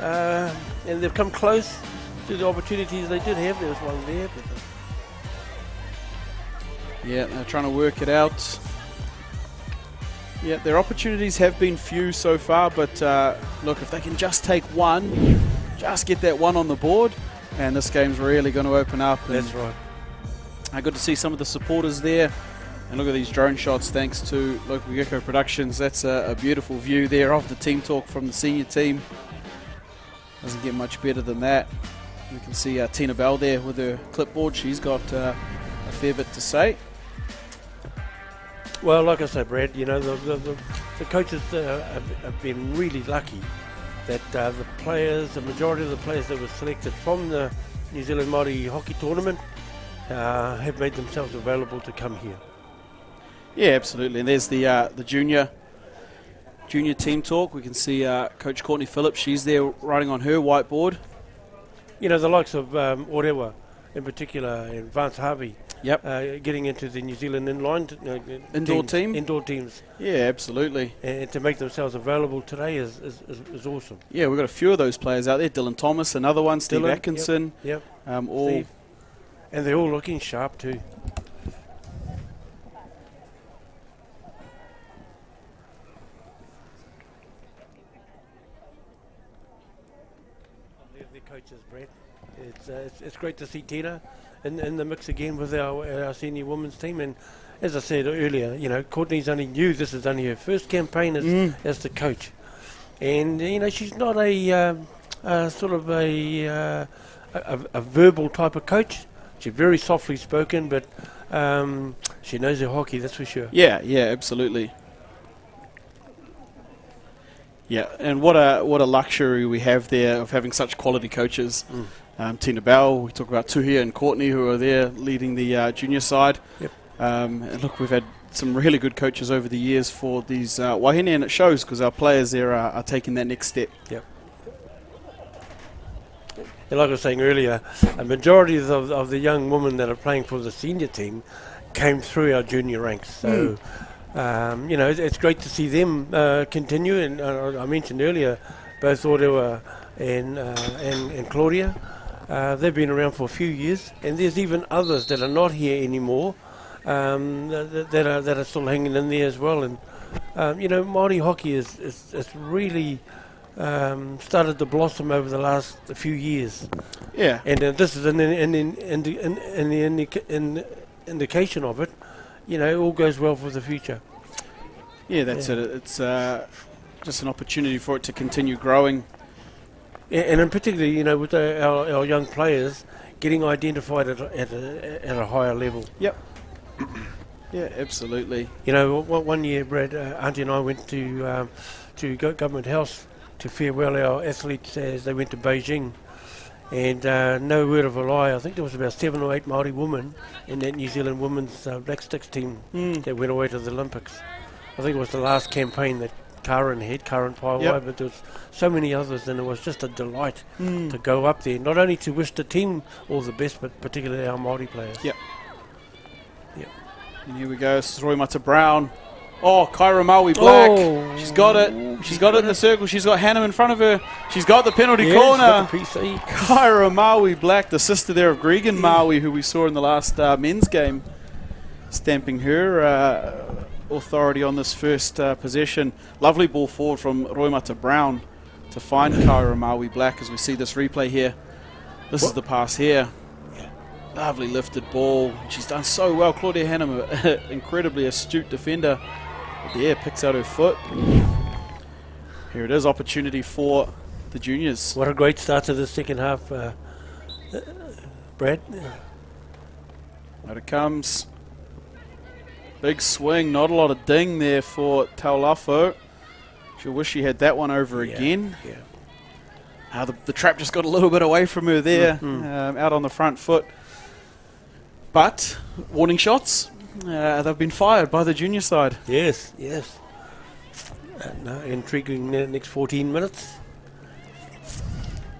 [SPEAKER 5] and they've come close to the opportunities they did have. There was one there.
[SPEAKER 4] Yeah, they're trying to work it out. Yeah, their opportunities have been few so far, but look, if they can just take one, just get that one on the board, and this game's really going to open up.
[SPEAKER 5] That's right.
[SPEAKER 4] Good to see some of the supporters there And look at these drone shots thanks to Local Gecko Productions. That's a beautiful view there of the team talk from the senior team. Doesn't get much better than that. We can see Tina Bell there with her clipboard. She's got a fair bit to say.
[SPEAKER 5] Well, like I say, Brad, you know, the coaches have been really lucky that the majority of the players that were selected from the New Zealand Māori hockey tournament have made themselves available to come here.
[SPEAKER 4] Yeah, absolutely. And there's the junior team talk. We can see Coach Courtney Phillips. She's there writing on her whiteboard.
[SPEAKER 5] You know, the likes of Orewa in particular, and Vance Harvey.
[SPEAKER 4] Yep.
[SPEAKER 5] Getting into the New Zealand indoor teams.
[SPEAKER 4] Yeah, absolutely.
[SPEAKER 5] And to make themselves available today is awesome.
[SPEAKER 4] Yeah, we've got a few of those players out there. Dylan Thomas, another one. Steve Atkinson.
[SPEAKER 5] Yep.
[SPEAKER 4] All.
[SPEAKER 5] Steve. And they're all looking sharp too. The coaches, Brett. It's great to see Tina in the mix again with our senior women's team. And as I said earlier, you know, Courtney's only new. This is only her first campaign as the coach. And, you know, she's not a sort of a verbal type of coach. She's very softly spoken, but she knows her hockey, that's for sure.
[SPEAKER 4] Yeah, absolutely. Yeah, and what a luxury we have there of having such quality coaches. Tina Bell, we talk about Tuhia and Courtney, who are there leading the junior side.
[SPEAKER 5] Yep.
[SPEAKER 4] And look, we've had some really good coaches over the years for these wahine, and it shows because our players there are taking that next step.
[SPEAKER 5] Yep. And like I was saying earlier, a majority of the young women that are playing for the senior team came through our junior ranks. So, you know, it's great to see them continue. And I mentioned earlier, both Orewa and Claudia, they've been around for a few years. And there's even others that are not here anymore that are still hanging in there as well. And, you know, Māori hockey is really... started to blossom over the last few years.
[SPEAKER 4] Yeah.
[SPEAKER 5] And this is an indication of it. You know, all goes well for the future.
[SPEAKER 4] Yeah, that's it. It's just an opportunity for it to continue growing.
[SPEAKER 5] And in particular, you know, with our young players getting identified at a higher level.
[SPEAKER 4] Yep. Yeah, absolutely.
[SPEAKER 5] You know, one year, Brad, Auntie and I went to Government House to farewell our athletes as they went to Beijing. And no word of a lie, I think there was about 7 or 8 Māori women in that New Zealand women's Black Sticks team that went away to the Olympics. I think it was the last campaign that Karen Paiwai, but there was so many others, and it was just a delight to go up there, not only to wish the team all the best, but particularly our Māori players.
[SPEAKER 4] Yep. And here we go, this is Roy Mata Brown. Oh, Kyra Maui Black. Oh. She's got it. She's got it in the circle. She's got Hannah in front of her. She's got the penalty corner. Kyra Maui Black, the sister there of Gregan Maui, who we saw in the last men's game, stamping her authority on this first possession. Lovely ball forward from Roy Mata Brown to find Kyra Maui Black as we see this replay here. This is the pass here. Lovely lifted ball. She's done so well. Claudia Hannah, incredibly astute defender. Yeah, picks out her foot. Here it is, opportunity for the juniors.
[SPEAKER 5] What a great start to the second half, Brad.
[SPEAKER 4] Out it comes. Big swing, not a lot of ding there for Taulafo. She'll wish she had that one over again. Yeah. The trap just got a little bit away from her there, out on the front foot. But warning shots, they've been fired by the junior side.
[SPEAKER 5] Yes. Intriguing next 14 minutes.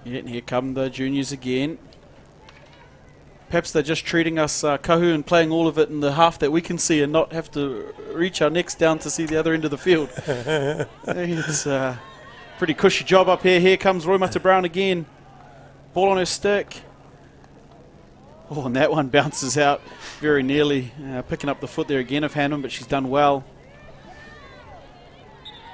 [SPEAKER 4] Yeah, and here come the juniors again. Perhaps they're just treating us kahu and playing all of it in the half that we can see and not have to reach our necks down to see the other end of the field. It's a pretty cushy job up here. Here comes Roy Mata Brown again. Ball on her stick. Oh, and that one bounces out very nearly, picking up the foot there again of Hannum, but she's done well.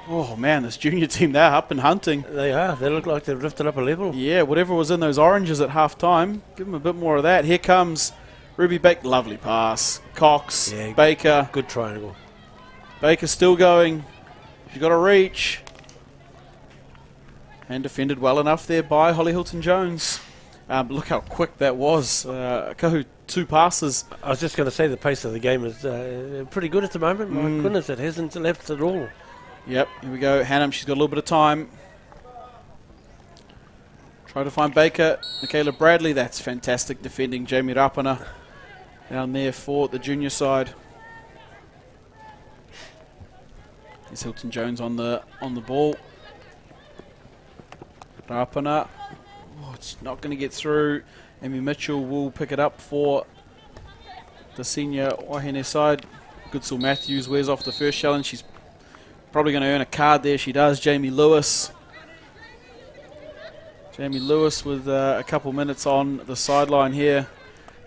[SPEAKER 4] Oh, man, this junior team, they're up and hunting.
[SPEAKER 5] They are. They look like they've lifted up a level.
[SPEAKER 4] Yeah, whatever was in those oranges at half-time, give them a bit more of that. Here comes Ruby Baker, lovely pass. Cox,
[SPEAKER 5] Yeah,
[SPEAKER 4] Baker.
[SPEAKER 5] Good triangle.
[SPEAKER 4] Baker still going. She's got a reach. And defended well enough there by Holly Hilton-Jones. Look how quick that was. Kahu, 2 passes.
[SPEAKER 5] I was just going to say the pace of the game is pretty good at the moment. My goodness, it hasn't left at all.
[SPEAKER 4] Yep, here we go. Hannum, she's got a little bit of time. Try to find Baker. Michaela Bradley, that's fantastic defending. Jamie Rapana down there for the junior side. There's Hilton-Jones on the ball. Rapana. Oh, it's not going to get through. Amy Mitchell will pick it up for the senior Wahine side. Goodsall Matthews wears off the first challenge. She's probably going to earn a card there. She does. Jamie Lewis. Jamie Lewis with a couple minutes on the sideline here.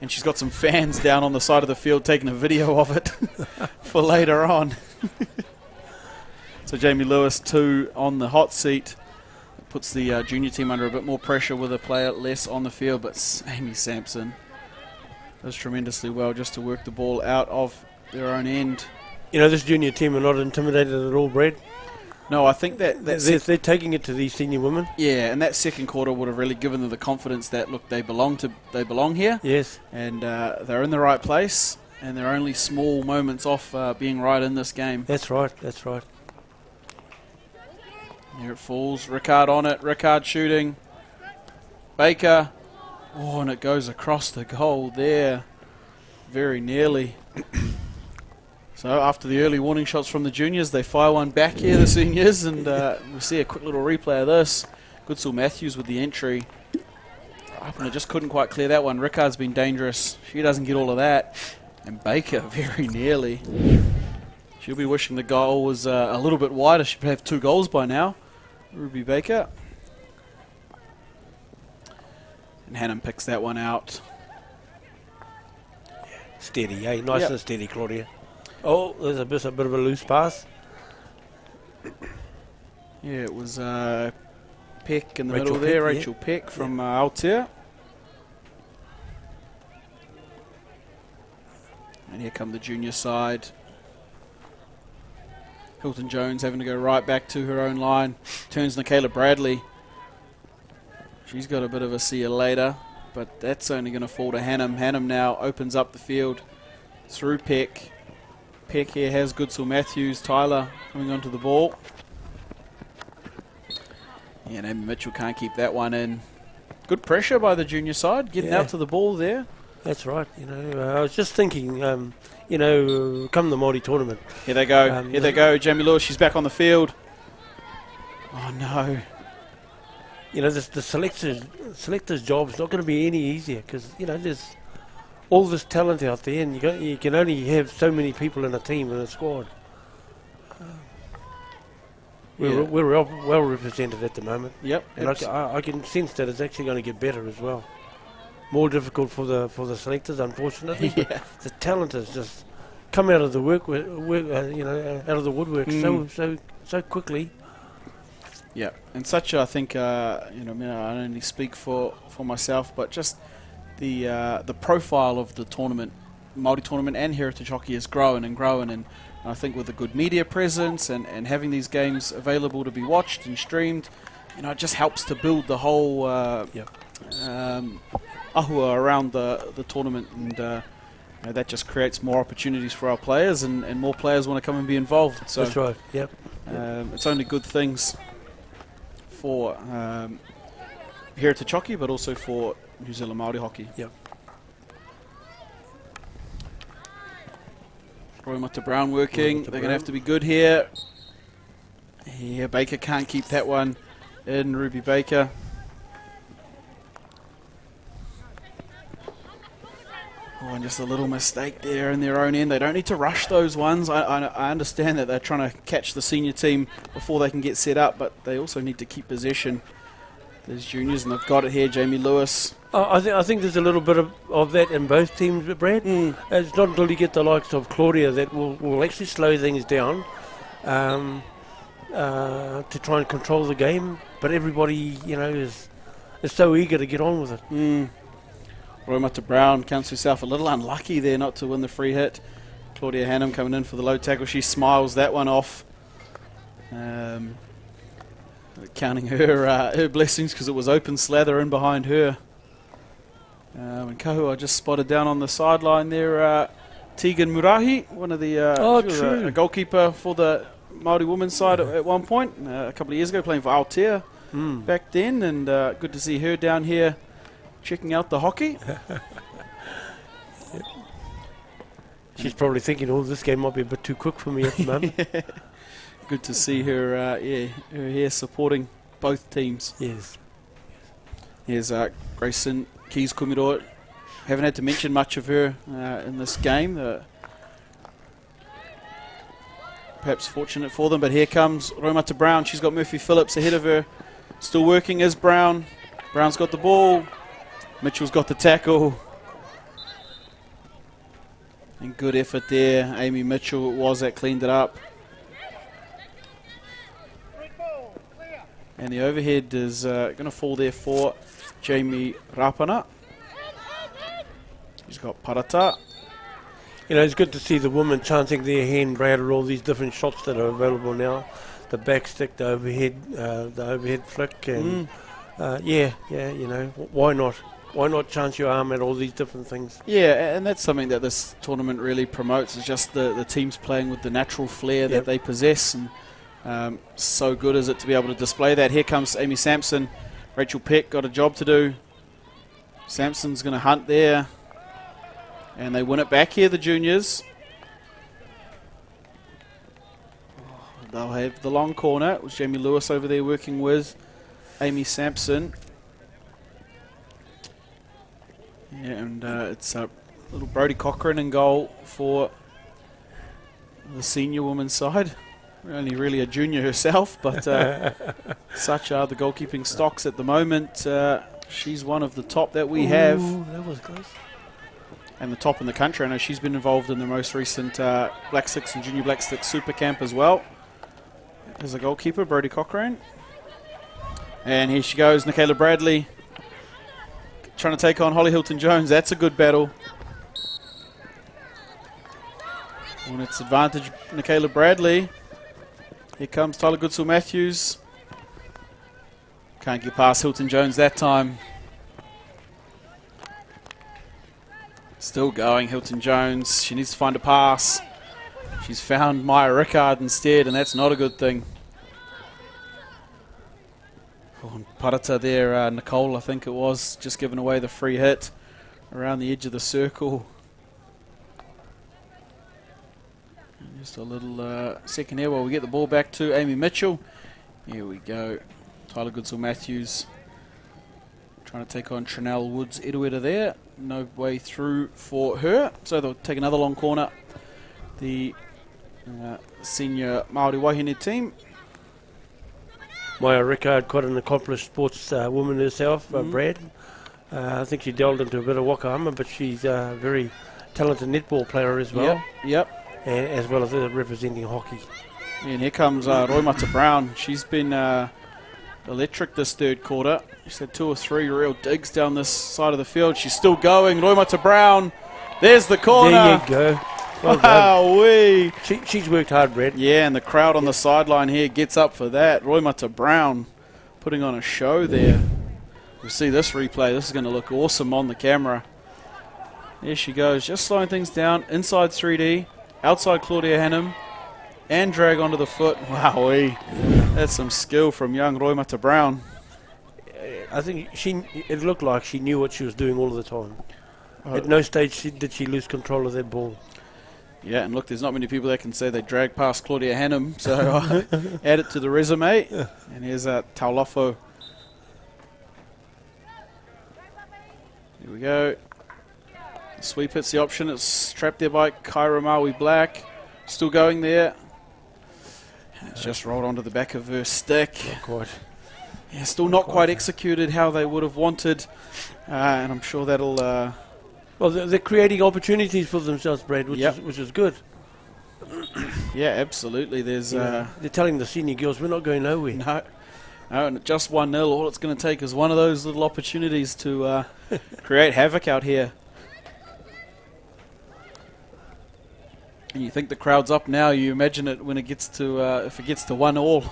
[SPEAKER 4] And she's got some fans down on the side of the field taking a video of it for later on. So Jamie Lewis, 2 on the hot seat. Puts the junior team under a bit more pressure with a player less on the field. But Amy Sampson does tremendously well just to work the ball out of their own end.
[SPEAKER 5] You know, this junior team are not intimidated at all, Brad.
[SPEAKER 4] No, I think that
[SPEAKER 5] they're taking it to these senior women.
[SPEAKER 4] Yeah, and that second quarter would have really given them the confidence that, look, they belong here.
[SPEAKER 5] Yes.
[SPEAKER 4] And they're in the right place, and they're only small moments off being right in this game.
[SPEAKER 5] That's right, that's right.
[SPEAKER 4] Here it falls. Rickard on it. Rickard shooting. Baker. Oh, and it goes across the goal there. Very nearly. So after the early warning shots from the juniors, they fire one back here, the seniors, and we'll see a quick little replay of this. Goodsall Matthews with the entry. Up and it just couldn't quite clear that one. Rickard's been dangerous. She doesn't get all of that. And Baker very nearly. She'll be wishing the goal was a little bit wider. She'd have 2 goals by now. Ruby Baker. And Hannum picks that one out.
[SPEAKER 5] Steady, eh? Nice and steady, Claudia. Oh, there's a bit of a loose pass.
[SPEAKER 4] Yeah, it was Peck in the
[SPEAKER 5] Rachel
[SPEAKER 4] middle there.
[SPEAKER 5] Peck,
[SPEAKER 4] Rachel Peck from Aotea. And here come the junior side. Hilton-Jones having to go right back to her own line. Turns Michaela Bradley. She's got a bit of a see you later, but that's only going to fall to Hannum. Hannum now opens up the field through Peck. Peck here has Goodsall Matthews. Tyler coming onto the ball. Yeah, and Amy Mitchell can't keep that one in. Good pressure by the junior side, getting out to the ball there.
[SPEAKER 5] That's right. You know, I was just thinking, you know, come the Māori tournament.
[SPEAKER 4] Here they go. Here they go. Jamie Lewis, she's back on the field. Oh, no.
[SPEAKER 5] You know, the selector's job is not going to be any easier because, you know, there's all this talent out there and you can only have so many people in a team, in a squad. We're well represented at the moment.
[SPEAKER 4] Yep.
[SPEAKER 5] And I can sense that it's actually going to get better as well. More difficult for the selectors, unfortunately.
[SPEAKER 4] Yeah.
[SPEAKER 5] The talent has just come out of the work you know, out of the woodwork so quickly.
[SPEAKER 4] Yeah, and such I think you know, I mean, I don't only speak for myself, but just the profile of the tournament, Māori tournament and heritage hockey is growing and growing, and I think with a good media presence and having these games available to be watched and streamed, you know, it just helps to build the whole ahua around the tournament, and you know, that just creates more opportunities for our players, and more players want to come and be involved. So
[SPEAKER 5] that's right. Yep.
[SPEAKER 4] It's only good things for heritage hockey, but also for New Zealand Māori hockey.
[SPEAKER 5] Yep.
[SPEAKER 4] Roy Mata Brown working. They're going to have to be good here. Yeah, Baker can't keep that one in. Ruby Baker. Oh, and just a little mistake there in their own end. They don't need to rush those ones. I understand that they're trying to catch the senior team before they can get set up, but they also need to keep possession. There's juniors, and they've got it here. Jamie Lewis.
[SPEAKER 5] I think there's a little bit of that in both teams, Brad. It's not until you get the likes of Claudia that will actually slow things down to try and control the game. But everybody, you know, is so eager to get on with it.
[SPEAKER 4] Roimata Brown counts herself a little unlucky there not to win the free hit. Claudia Hannum coming in for the low tackle. She smiles that one off. Counting her blessings because it was open slather in behind her. And Kahua just spotted down on the sideline there. Tegan Murahi, one of the a goalkeeper for the Māori women's side at one point, a couple of years ago, playing for Aotea back then, and good to see her down here checking out the hockey.
[SPEAKER 5] She's probably thinking, oh, this game might be a bit too quick for me at the moment.
[SPEAKER 4] Good to see her, her here supporting both teams.
[SPEAKER 5] Yes.
[SPEAKER 4] Here's Grayson Keys Kumiro. Haven't had to mention much of her in this game. Perhaps fortunate for them, but here comes Roimata Brown. She's got Murphy Phillips ahead of her. Still working is Brown. Brown's got the ball. Mitchell's got the tackle. And good effort there. Amy Mitchell it was that cleaned it up. And the overhead is going to fall there for Jamie Rapana. He's got Parata.
[SPEAKER 5] You know, it's good to see the women chancing their hand, Brad, at all these different shots that are available now. The back stick, the overhead flick, and you know, why not? Why not chance your arm at all these different things?
[SPEAKER 4] Yeah, and that's something that this tournament really promotes, is just the teams playing with the natural flair that they possess, and so good is it to be able to display that. Here comes Amy Sampson. Rachel Peck got a job to do. Sampson's going to hunt there. And they win it back here, the juniors. They'll have the long corner. It was Jamie Lewis over there working with Amy Sampson. Yeah, and it's little Brodie Cochrane in goal for the senior women's side. Only really a junior herself, but such are the goalkeeping stocks at the moment. She's one of the top that we have.
[SPEAKER 5] That was close.
[SPEAKER 4] And the top in the country. I know she's been involved in the most recent Black Six and Junior Black Six Super Camp as well as a goalkeeper, Brodie Cochrane. And here she goes, Nicola Bradley trying to take on Holly Hilton-Jones. That's a good battle. On its advantage, Nicola Bradley. Here comes Tyler Goodsell-Matthews. Can't get past Hilton-Jones that time. Still going, Hilton-Jones. She needs to find a pass. She's found Maya Rickard instead, and that's not a good thing. Oh, Parata there, Nicole, I think it was, just giving away the free hit around the edge of the circle. And just a little second here while we get the ball back to Amy Mitchell. Here we go. Tyler Goodsell-Matthews trying to take on Trinell Woods-Edweda there. No way through for her. So they'll take another long corner. The senior Māori Wahine team.
[SPEAKER 5] Maya Rickard, quite an accomplished sports woman herself, Brad. I think she delved into a bit of Wakahama, but she's a very talented netball player as well.
[SPEAKER 4] Yep.
[SPEAKER 5] And as well as representing hockey.
[SPEAKER 4] And here comes Roimata Brown. She's been electric this third quarter. She's had 2 or 3 real digs down this side of the field. She's still going. Roimata Brown. There's the corner.
[SPEAKER 5] There you go. Well
[SPEAKER 4] Wow-wee.
[SPEAKER 5] She's worked hard, Brad.
[SPEAKER 4] Yeah, and the crowd on the sideline here gets up for that. Roimata Brown putting on a show there. We'll see this replay. This is going to look awesome on the camera. There she goes. Just slowing things down. Inside 3D. Outside Claudia Hannum. And drag onto the foot. Wow-wee. That's some skill from young Roimata Brown.
[SPEAKER 5] I think it looked like she knew what she was doing all the time. At no stage did she lose control of that ball.
[SPEAKER 4] Yeah, and look, there's not many people that can say they dragged past Claudia Hannum, so add it to the resume. And here's Taulofo. Here we go. The sweep hits the option. It's trapped there by Kyra Maui Black. Still going there. And it's just rolled onto the back of her stick.
[SPEAKER 5] Not quite.
[SPEAKER 4] Yeah, still not quite executed how they would have wanted. And I'm sure that'll...
[SPEAKER 5] well, they're creating opportunities for themselves, Brad, which is good.
[SPEAKER 4] Yeah, absolutely. There's
[SPEAKER 5] they're telling the senior girls, we're not going nowhere.
[SPEAKER 4] no. Oh, and just 1-0. All it's going to take is one of those little opportunities to create havoc out here. And you think the crowd's up now. You imagine it when it gets to, if it gets to 1-1.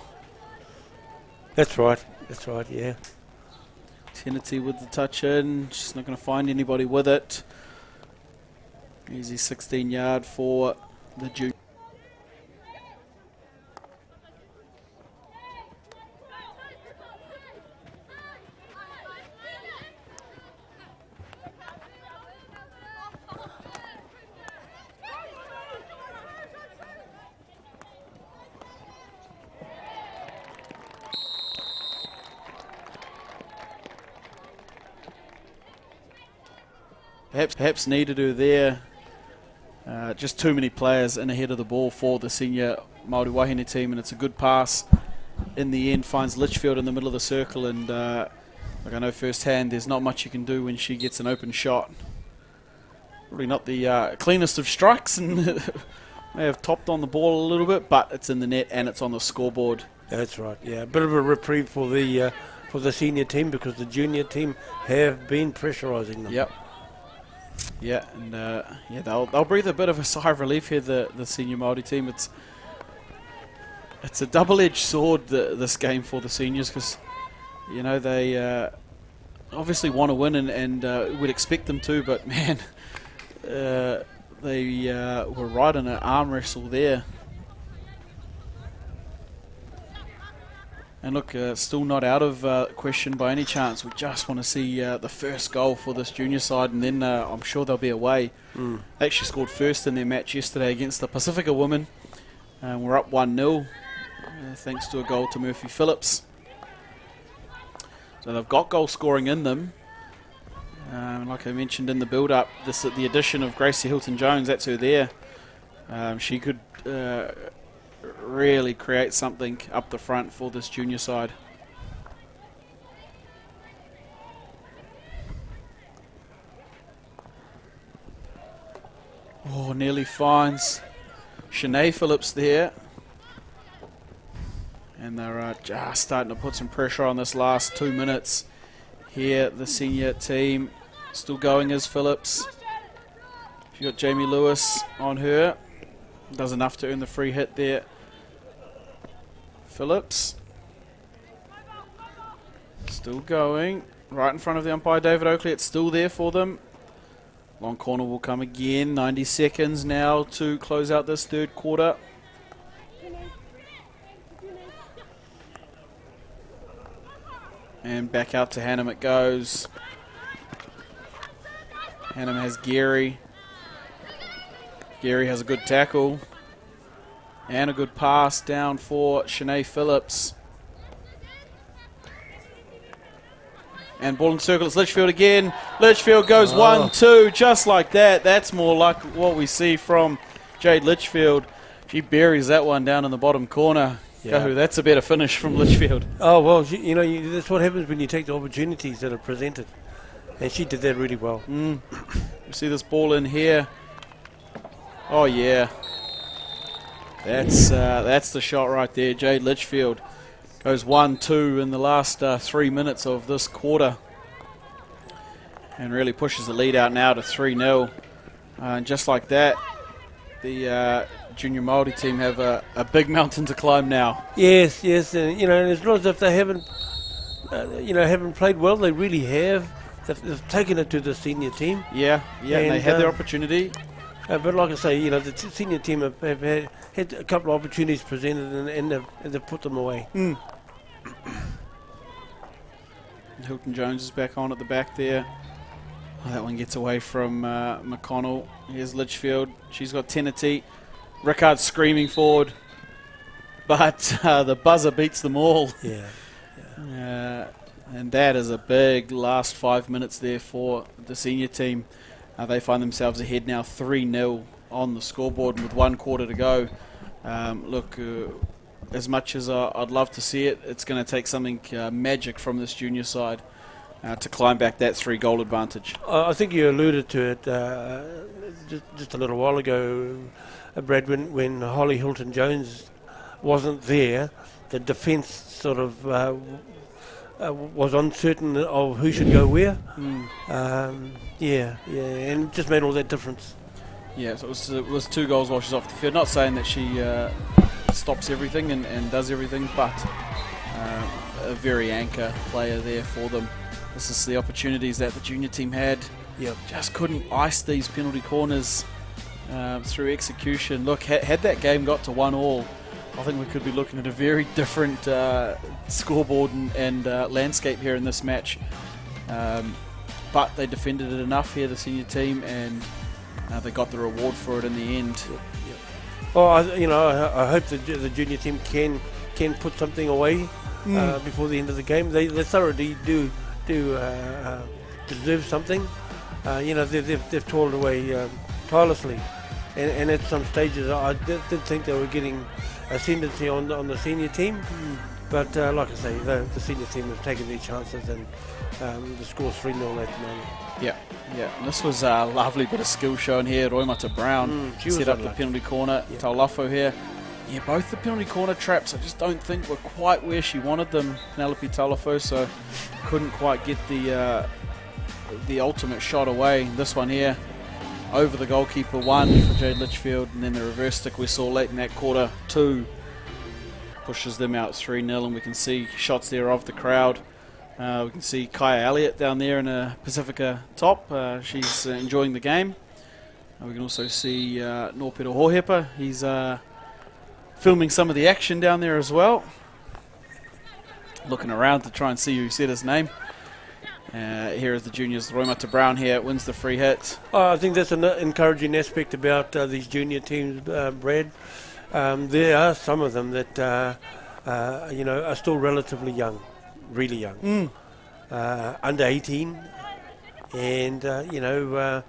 [SPEAKER 5] That's right. That's right, yeah.
[SPEAKER 4] Tennessee with the touch in. Just not going to find anybody with it. Easy 16-yard for the Junior. Perhaps need to do there. Just too many players in ahead of the ball for the senior Māori Wahine team, and it's a good pass. In the end, finds Litchfield in the middle of the circle, and like I know firsthand, there's not much you can do when she gets an open shot. Probably not the cleanest of strikes, and may have topped on the ball a little bit, but it's in the net and it's on the scoreboard.
[SPEAKER 5] That's right, yeah. A bit of a reprieve for the senior team, because the junior team have been pressurising them.
[SPEAKER 4] Yep. Yeah, and yeah, they'll breathe a bit of a sigh of relief here. The senior Māori team. It's a double-edged sword, this game for the seniors, because you know they obviously want to win and would expect them to, but man, they were right in an arm wrestle there. And look, still not out of question by any chance. We just want to see the first goal for this junior side, and then I'm sure they'll be away. They actually scored first in their match yesterday against the Pacifica women. We're up 1-0, thanks to a goal to Murphy Phillips. So they've got goal scoring in them. Like I mentioned in the build-up, the addition of Gracie Hilton-Jones, that's her there. She could really create something up the front for this junior side. Oh, nearly finds Shanae Phillips there. And they're just starting to put some pressure on this last 2 minutes here. The senior team still going as Phillips. She got Jamie Lewis on her. Does enough to earn the free hit there. Phillips still going right in front of the umpire, David Oakley. It's still there for them. Long corner will come again. 90 seconds now to close out this third quarter. And back out to Hannam it goes. Hannam has Gary. Gary has a good tackle. And a good pass down for Shanae Phillips. And ball in circle, it's Litchfield again. Litchfield goes 1-2, just like that. That's more like what we see from Jade Litchfield. She buries that one down in the bottom corner. Yeah. That's a better finish from Litchfield.
[SPEAKER 5] Oh, well, you know, that's what happens when you take the opportunities that are presented. And she did that really well.
[SPEAKER 4] You see this ball in here. Oh, yeah. That's the shot right there. Jade Litchfield goes 1-2 in the last 3 minutes of this quarter, and really pushes the lead out now to 3-0. And just like that, the junior Māori team have a big mountain to climb now.
[SPEAKER 5] Yes, and you know, it's not as if they haven't played well. They really have. They've taken it to the senior team.
[SPEAKER 4] Yeah, and they had their opportunity.
[SPEAKER 5] But like I say, you know, the senior team have had a couple of opportunities presented, and they've put them away.
[SPEAKER 4] Hilton-Jones is back on at the back there. Oh, that one gets away from McConnell. Here's Litchfield. She's got Tennessee. Rickard screaming forward. But the buzzer beats them all.
[SPEAKER 5] Yeah.
[SPEAKER 4] And that is a big last 5 minutes there for the senior team. They find themselves ahead now 3-0 on the scoreboard with 1 quarter to go. Look, as much as I'd love to see it, it's going to take something magic from this junior side to climb back that 3-goal advantage.
[SPEAKER 5] I think you alluded to it just a little while ago, Brad, when Holly Hilton-Jones wasn't there. defence sort of was uncertain of who should go where. And it just made all that difference.
[SPEAKER 4] Yeah, so it was 2 goals while she's off the field. Not saying that she stops everything and does everything, but a very anchor player there for them. This is the opportunities that the junior team had.
[SPEAKER 5] Yep.
[SPEAKER 4] Just couldn't ice these penalty corners through execution. Look, had that game got to 1-1, I think we could be looking at a very different scoreboard and landscape here in this match. But they defended it enough here, the senior team, and they got the reward for it in the end.
[SPEAKER 5] Yep. Well, I hope the junior team can put something away before the end of the game. They thoroughly do deserve something. They've toiled away tirelessly, and at some stages I did think they were getting ascendancy on the senior team. But like I say, the senior team have taken their chances, and the score's 3-0 at the moment.
[SPEAKER 4] Yeah. And this was a lovely bit of skill shown here. Roimata Brown set up the penalty corner.
[SPEAKER 5] Yeah.
[SPEAKER 4] Taulafo here. Yeah, both the penalty corner traps I just don't think were quite where she wanted them, Penelope Taulafo, so couldn't quite get the ultimate shot away. This one here, over the goalkeeper, 1 for Jade Litchfield, and then the reverse stick we saw late in that quarter, 2, pushes them out 3-0, and we can see shots there of the crowd. We can see Kaya Elliott down there in a Pacifica top. She's enjoying the game. We can also see Norpeto Hohepa. He's filming some of the action down there as well. Looking around to try and see who said his name. Here is the juniors. Roimata Brown here wins the free hit.
[SPEAKER 5] I think that's an encouraging aspect about these junior teams, Brad. There are some of them that are still relatively young, really young, under 18, and they're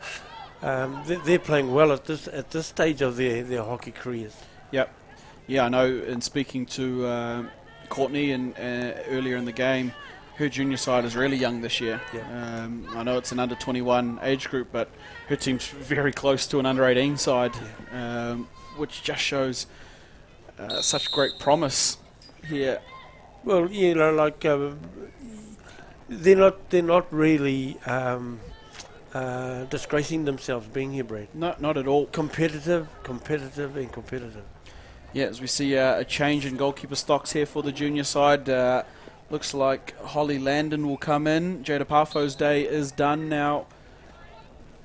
[SPEAKER 5] playing well at this stage of their hockey careers.
[SPEAKER 4] Yep. Yeah, I know. In speaking to Courtney and earlier in the game, her junior side is really young this year.
[SPEAKER 5] Yep.
[SPEAKER 4] I know it's an under 21 age group, but her team's very close to an under 18 side, which just shows such great promise here.
[SPEAKER 5] Well, they're not really disgracing themselves being here, Brad.
[SPEAKER 4] No, not at all.
[SPEAKER 5] Competitive.
[SPEAKER 4] Yeah, as we see a change in goalkeeper stocks here for the junior side. Looks like Holly Landon will come in. Jada Parfo's day is done now,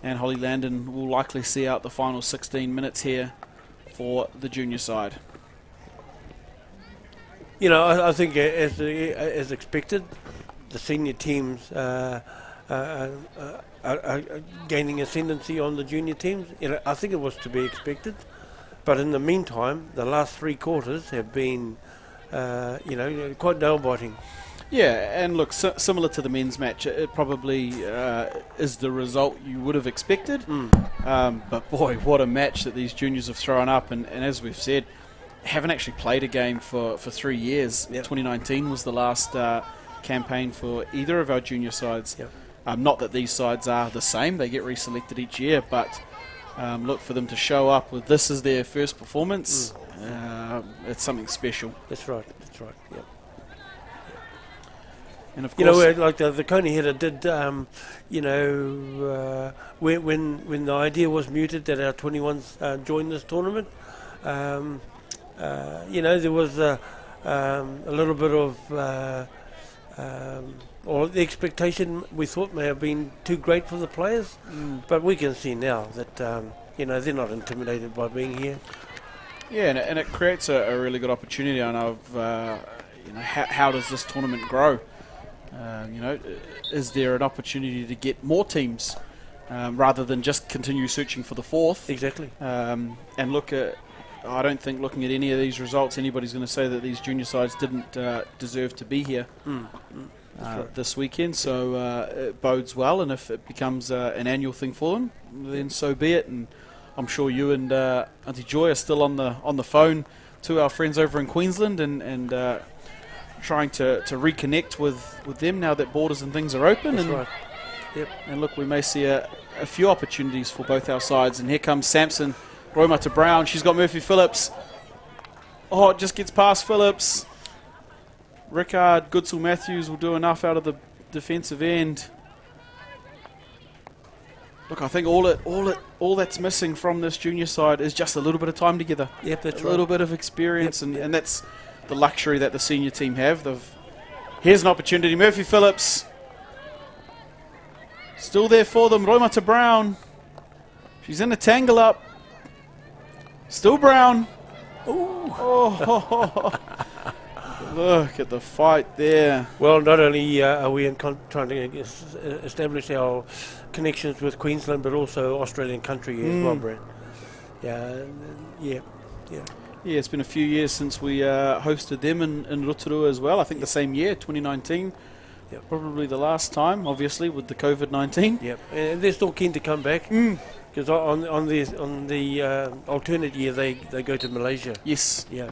[SPEAKER 4] and Holly Landon will likely see out the final 16 minutes here for the junior side.
[SPEAKER 5] I think as expected, the senior teams are gaining ascendancy on the junior teams. I think it was to be expected, but in the meantime, the last 3 quarters have been, quite nail-biting.
[SPEAKER 4] Yeah, and look, similar to the men's match, it probably is the result you would have expected. But boy, what a match that these juniors have thrown up, and as we've said, haven't actually played a game for 3 years. Yep. 2019 was the last campaign for either of our junior sides.
[SPEAKER 5] Yep.
[SPEAKER 4] Not that these sides are the same, they get reselected each year, but look, for them to show up with this as their first performance, it's something special.
[SPEAKER 5] That's right. Yep.
[SPEAKER 4] And of course,
[SPEAKER 5] like the Coney header did, when the idea was mooted that our 21s join this tournament, there was a little bit of, or the expectation we thought may have been too great for the players, but we can see now that they're not intimidated by being here.
[SPEAKER 4] Yeah, and it creates a really good opportunity. I know of how does this tournament grow? Is there an opportunity to get more teams rather than just continue searching for the 4th?
[SPEAKER 5] Exactly.
[SPEAKER 4] And look at, I don't think looking at any of these results, anybody's going to say that these junior sides didn't deserve to be here this weekend. So it bodes well, and if it becomes an annual thing for them, then so be it. And I'm sure you and Auntie Joy are still on the phone to our friends over in Queensland and trying to reconnect with them now that borders and things are open.
[SPEAKER 5] That's
[SPEAKER 4] and
[SPEAKER 5] right. Yep.
[SPEAKER 4] And look, we may see a few opportunities for both our sides. And here comes Sampson, Roimata Brown. She's got Murphy Phillips. Oh, it just gets past Phillips. Rickard, Goodsell Matthews will do enough out of the defensive end. Look, I think all that's missing from this junior side is just a little bit of time together.
[SPEAKER 5] Yep, that's
[SPEAKER 4] a
[SPEAKER 5] right.
[SPEAKER 4] little bit of experience, and that's the luxury that the senior team have. Here's an opportunity. Murphy Phillips still there for them. Roimata Brown. She's in a tangle up. Still Brown. Ooh. Oh. Look at the fight there.
[SPEAKER 5] Well, not only are we trying to establish our connections with Queensland, but also Australian country as well, Brad. Yeah.
[SPEAKER 4] Yeah, it's been a few years since we hosted them in Rotorua as well. I think the same year, 2019.
[SPEAKER 5] Yep.
[SPEAKER 4] Probably the last time, obviously, with the COVID-19.
[SPEAKER 5] Yep, and they're still keen to come back. Because on the alternate year, they go to Malaysia.
[SPEAKER 4] Yes.
[SPEAKER 5] Yeah.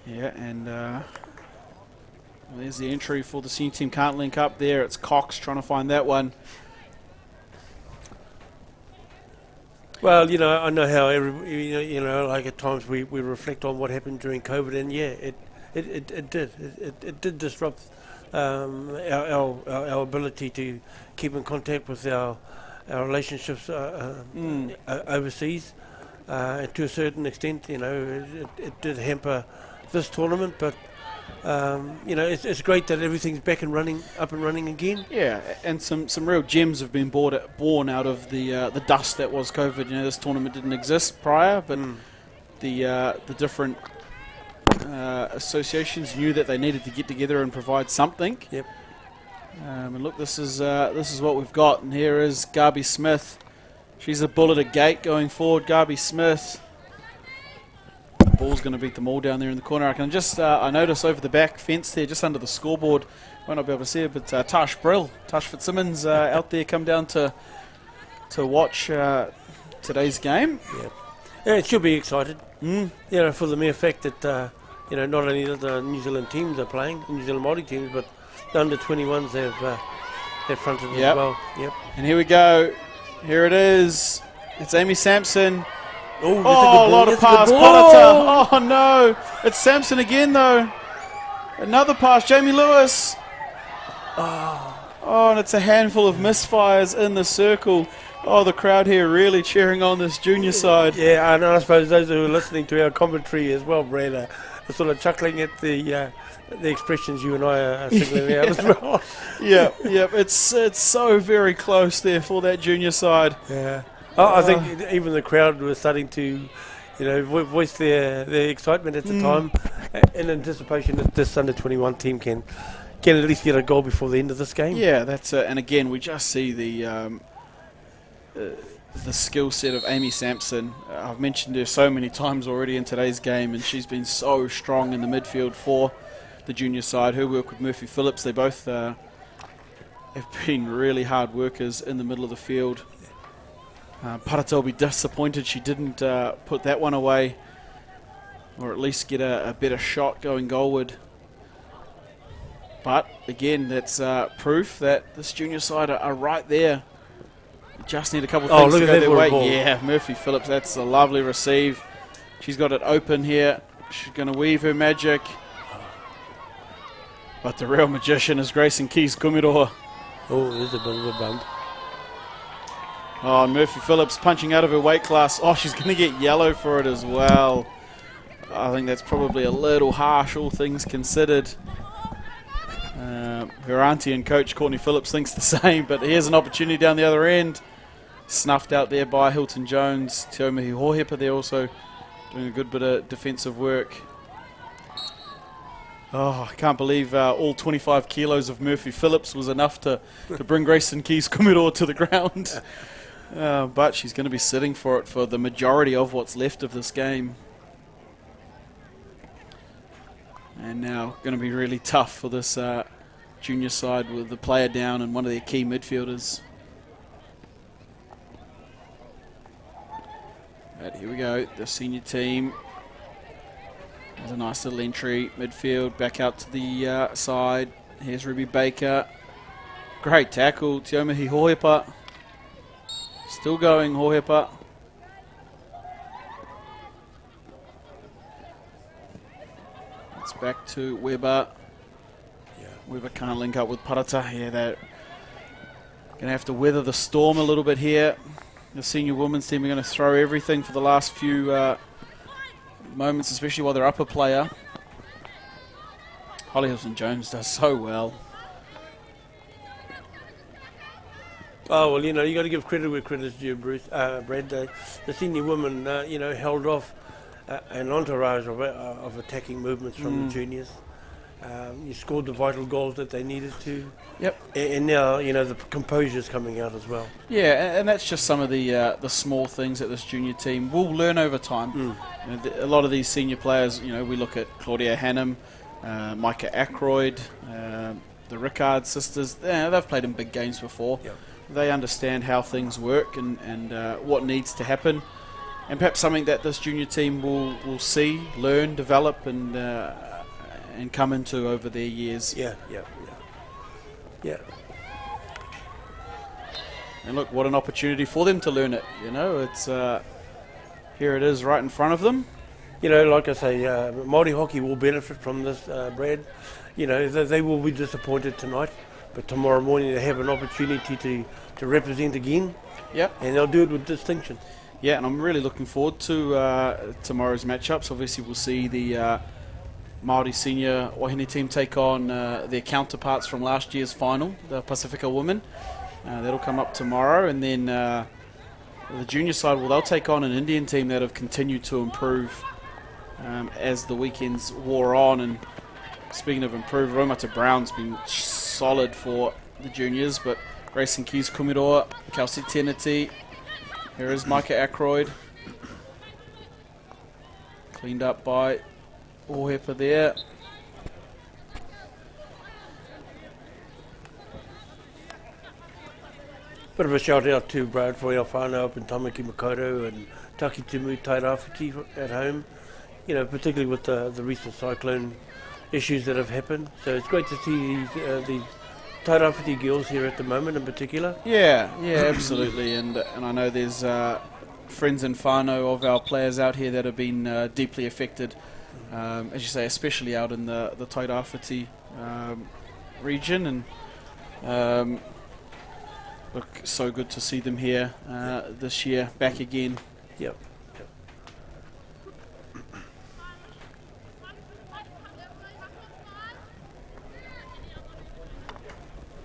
[SPEAKER 4] Yeah, and there's the entry for the senior team. Can't link up there. It's Cox trying to find that one.
[SPEAKER 5] Well, I know how like at times we reflect on what happened during COVID, and yeah, it did disrupt our ability to keep in contact with our relationships overseas. And to a certain extent, it did hamper this tournament, but it's great that everything's up and running again.
[SPEAKER 4] Yeah, and some real gems have been born out of the dust that was COVID. This tournament didn't exist prior, but the different associations knew that they needed to get together and provide something.
[SPEAKER 5] Yep.
[SPEAKER 4] And look, this is what we've got, and here is Garby Smith. She's a bullet at gate going forward. Garby Smith. Ball's going to beat them all down there in the corner. I can just I notice over the back fence there, just under the scoreboard, might not be able to see it, but Tash Fitzsimmons out there, come down to watch today's game.
[SPEAKER 5] Yeah, it should be excited. For the mere fact that not only the New Zealand teams are playing, New Zealand Māori teams, but the under 21s have fronted as well. Yep.
[SPEAKER 4] And here we go. Here it is. It's Amy Sampson.
[SPEAKER 5] Oh,
[SPEAKER 4] a lot of pass. Polita. Oh, no. It's Sampson again, though. Another pass. Jamie Lewis. Oh, and it's a handful of misfires in the circle. Oh, the crowd here really cheering on this junior side.
[SPEAKER 5] Yeah, and I suppose those who are listening to our commentary as well, Brad, are sort of chuckling at the expressions you and I are signaling out as well.
[SPEAKER 4] Yeah. It's so very close there for that junior side.
[SPEAKER 5] Yeah. I think even the crowd was starting to, voice their excitement at the time in anticipation that this under 21 team can at least get a goal before the end of this game.
[SPEAKER 4] Yeah, that's and again we just see the skill set of Amy Sampson. I've mentioned her so many times already in today's game, and she's been so strong in the midfield for the junior side. Her work with Murphy Phillips, they both have been really hard workers in the middle of the field. Parata will be disappointed she didn't put that one away, or at least get a better shot going goalward. But again, that's proof that this junior side are right there. Just need a couple of things to go their way. Yeah, Murphy Phillips, that's a lovely receive. She's got it open here. She's going to weave her magic. But the real magician is Grayson Keys-Kumiroa.
[SPEAKER 5] Oh, there's a bit of a bump.
[SPEAKER 4] Oh, Murphy Phillips punching out of her weight class. Oh, she's going to get yellow for it as well. I think that's probably a little harsh, all things considered. Her auntie and coach, Courtney Phillips, thinks the same, but here's an opportunity down the other end. Snuffed out there by Hilton Jones. Te Aumihi Hohepa there also doing a good bit of defensive work. Oh, I can't believe all 25 kilos of Murphy Phillips was enough to bring Grayson Keys-Kumiroa to the ground. But she's going to be sitting for it for the majority of what's left of this game. And now going to be really tough for this junior side with the player down and one of their key midfielders. But here we go, the senior team. There's a nice little entry, midfield, back out to the side. Here's Ruby Baker. Great tackle, Te Aumihi Hohepa. Still going, Hohepa. back to Weber.
[SPEAKER 5] Yeah.
[SPEAKER 4] Weber can't link up with Parata. Yeah, they're going to have to weather the storm a little bit here. The senior women's team are going to throw everything for the last few moments, especially while they're up a player. Holly Hilton-Jones does so well.
[SPEAKER 5] Oh, well, you know, you got to give credit where credit's due, Bruce. Brad, the senior women, you know, held off an entourage of attacking movements from the juniors. You scored the vital goals that they needed to.
[SPEAKER 4] Yep.
[SPEAKER 5] And now, you know, the composure's coming out as well.
[SPEAKER 4] Yeah, and that's just some of the small things that this junior team will learn over time. You know, a lot of these senior players, you know, we look at Claudia Hannum, Micah Ackroyd, the Rickard sisters. They've played in big games before.
[SPEAKER 5] Yep.
[SPEAKER 4] They understand how things work and what needs to happen. And perhaps something that this junior team will see, learn, develop, and come into over their years.
[SPEAKER 5] Yeah.
[SPEAKER 4] And look, what an opportunity for them to learn it. You know, it's here it is right in front of them.
[SPEAKER 5] You know, like I say, Māori hockey will benefit from this, Brad. You know, they will be disappointed tonight, but tomorrow morning they have an opportunity to represent again.
[SPEAKER 4] Yep.
[SPEAKER 5] And they'll do it with distinction.
[SPEAKER 4] Yeah, and I'm really looking forward to tomorrow's matchups. Obviously, we'll see the Māori senior wahine team take on their counterparts from last year's final, the Pacifica women. That'll come up tomorrow, and then the junior side, well, they'll take on an Indian team that have continued to improve as the weekends wore on. And speaking of improved, Raumata Brown's been solid for the juniors, but Grayson Keys Kumiroa, Kelsey Teneti, here is Micah Ackroyd, cleaned up by Ohepa there.
[SPEAKER 5] Bit of a shout out to Brad for our whānau up in Tamaki Makaurau and Taki Timu Tairāwhiti at home, you know, particularly with the recent cyclone issues that have happened. So it's great to see these Tairāwhiti girls here at the moment in particular.
[SPEAKER 4] Yeah, absolutely. And I know there's friends and whānau of our players out here that have been deeply affected, as you say, especially out in the Tairāwhiti region. And look, so good to see them here this year, back again.
[SPEAKER 5] Yep.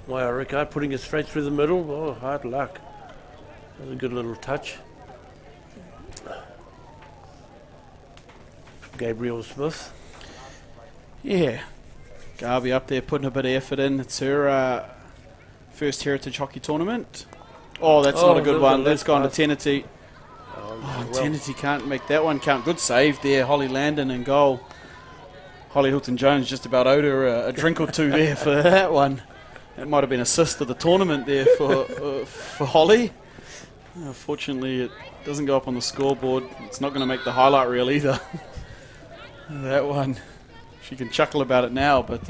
[SPEAKER 5] Wow, Rickard putting it straight through the middle. Oh, hard luck. That was a good little touch. Gabriel Smith.
[SPEAKER 4] Yeah, Garvey up there putting a bit of effort in. It's her first Heritage Hockey Tournament. Oh, that's not a good one. That's gone to Teneti. Teneti can't make that one count. Good save there, Holly Landon in goal. Holly Hilton-Jones just about owed her a drink or two there for that one. That might have been assist of the tournament there for Holly. Fortunately, it doesn't go up on the scoreboard. It's not going to make the highlight reel either. That one, she can chuckle about it now, but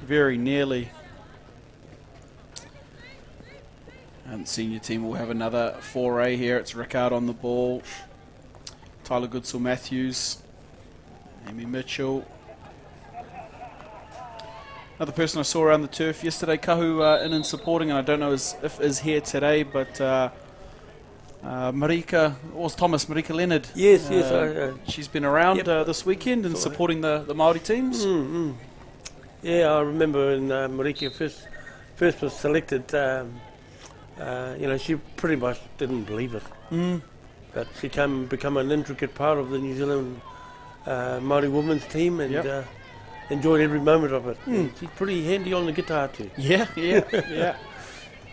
[SPEAKER 4] very nearly. And the senior team will have another foray here. It's Rickard on the ball. Tyler Goodsell-Matthews. Amy Mitchell. Another person I saw around the turf yesterday, Kahu in and supporting, and I don't know if is here today, but Marika, or Thomas, Marika Leonard.
[SPEAKER 5] Yes.
[SPEAKER 4] She's been around this weekend and supporting the Māori teams.
[SPEAKER 5] Yeah, I remember when Marika first was selected, you know, she pretty much didn't believe it. But she become an intricate part of the New Zealand Māori women's team and enjoyed every moment of it. She's pretty handy on the guitar too. Yeah.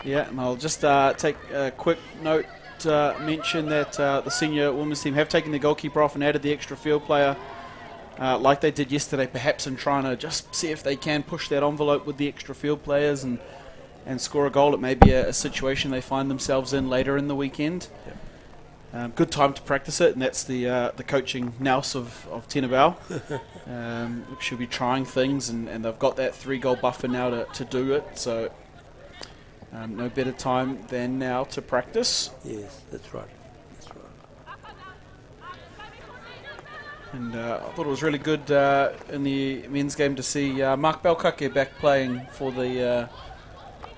[SPEAKER 4] And I'll just take a quick note mention that the senior women's team have taken the goalkeeper off and added the extra field player like they did yesterday, perhaps in trying to just see if they can push that envelope with the extra field players and score a goal. It may be a situation they find themselves in later in the weekend. Good time to practice it, and that's the coaching nous of Tenabao. She'll be trying things, and they've got that 3-goal buffer now to do it, so no better time than now to practice.
[SPEAKER 5] Yes, that's right.
[SPEAKER 4] And I thought it was really good in the men's game to see Mark Belkake back playing for the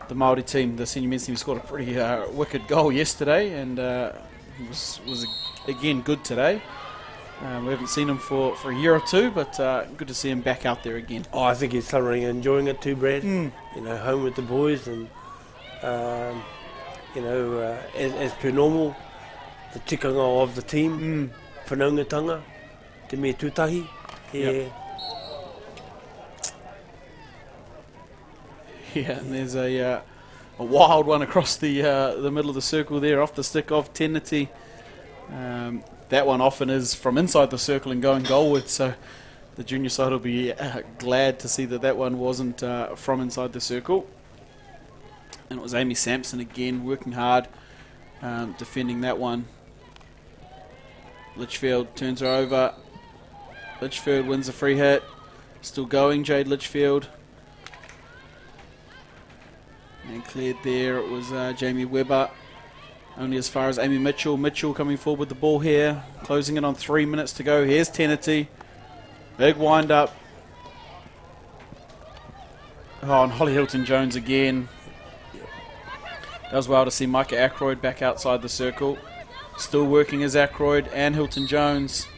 [SPEAKER 4] Māori team. The senior men's team scored a pretty wicked goal yesterday, and was again good today. We haven't seen him for a year or two, but good to see him back out there again.
[SPEAKER 5] Oh, I think he's thoroughly enjoying it too, Brad. You know, home with the boys, and you know, as per normal, the tikanga of the team, whanaungatanga, te me tūtahi. Yeah.
[SPEAKER 4] Yeah, and there's a wild one across the middle of the circle there, off the stick of Teneti. That one often is from inside the circle and going goalward, so the junior side will be glad to see that one wasn't from inside the circle. And it was Amy Sampson again, working hard, defending that one. Litchfield turns her over. Litchfield wins a free hit. Still going, Jade Litchfield. And cleared there, it was Jamie Webber. Only as far as Amy Mitchell. Mitchell coming forward with the ball here. Closing in on 3 minutes to go. Here's Teneti. Big wind up. Oh, and Holly Hilton-Jones again. Does well to see Micah Ackroyd back outside the circle. Still working as Ackroyd and Hilton-Jones.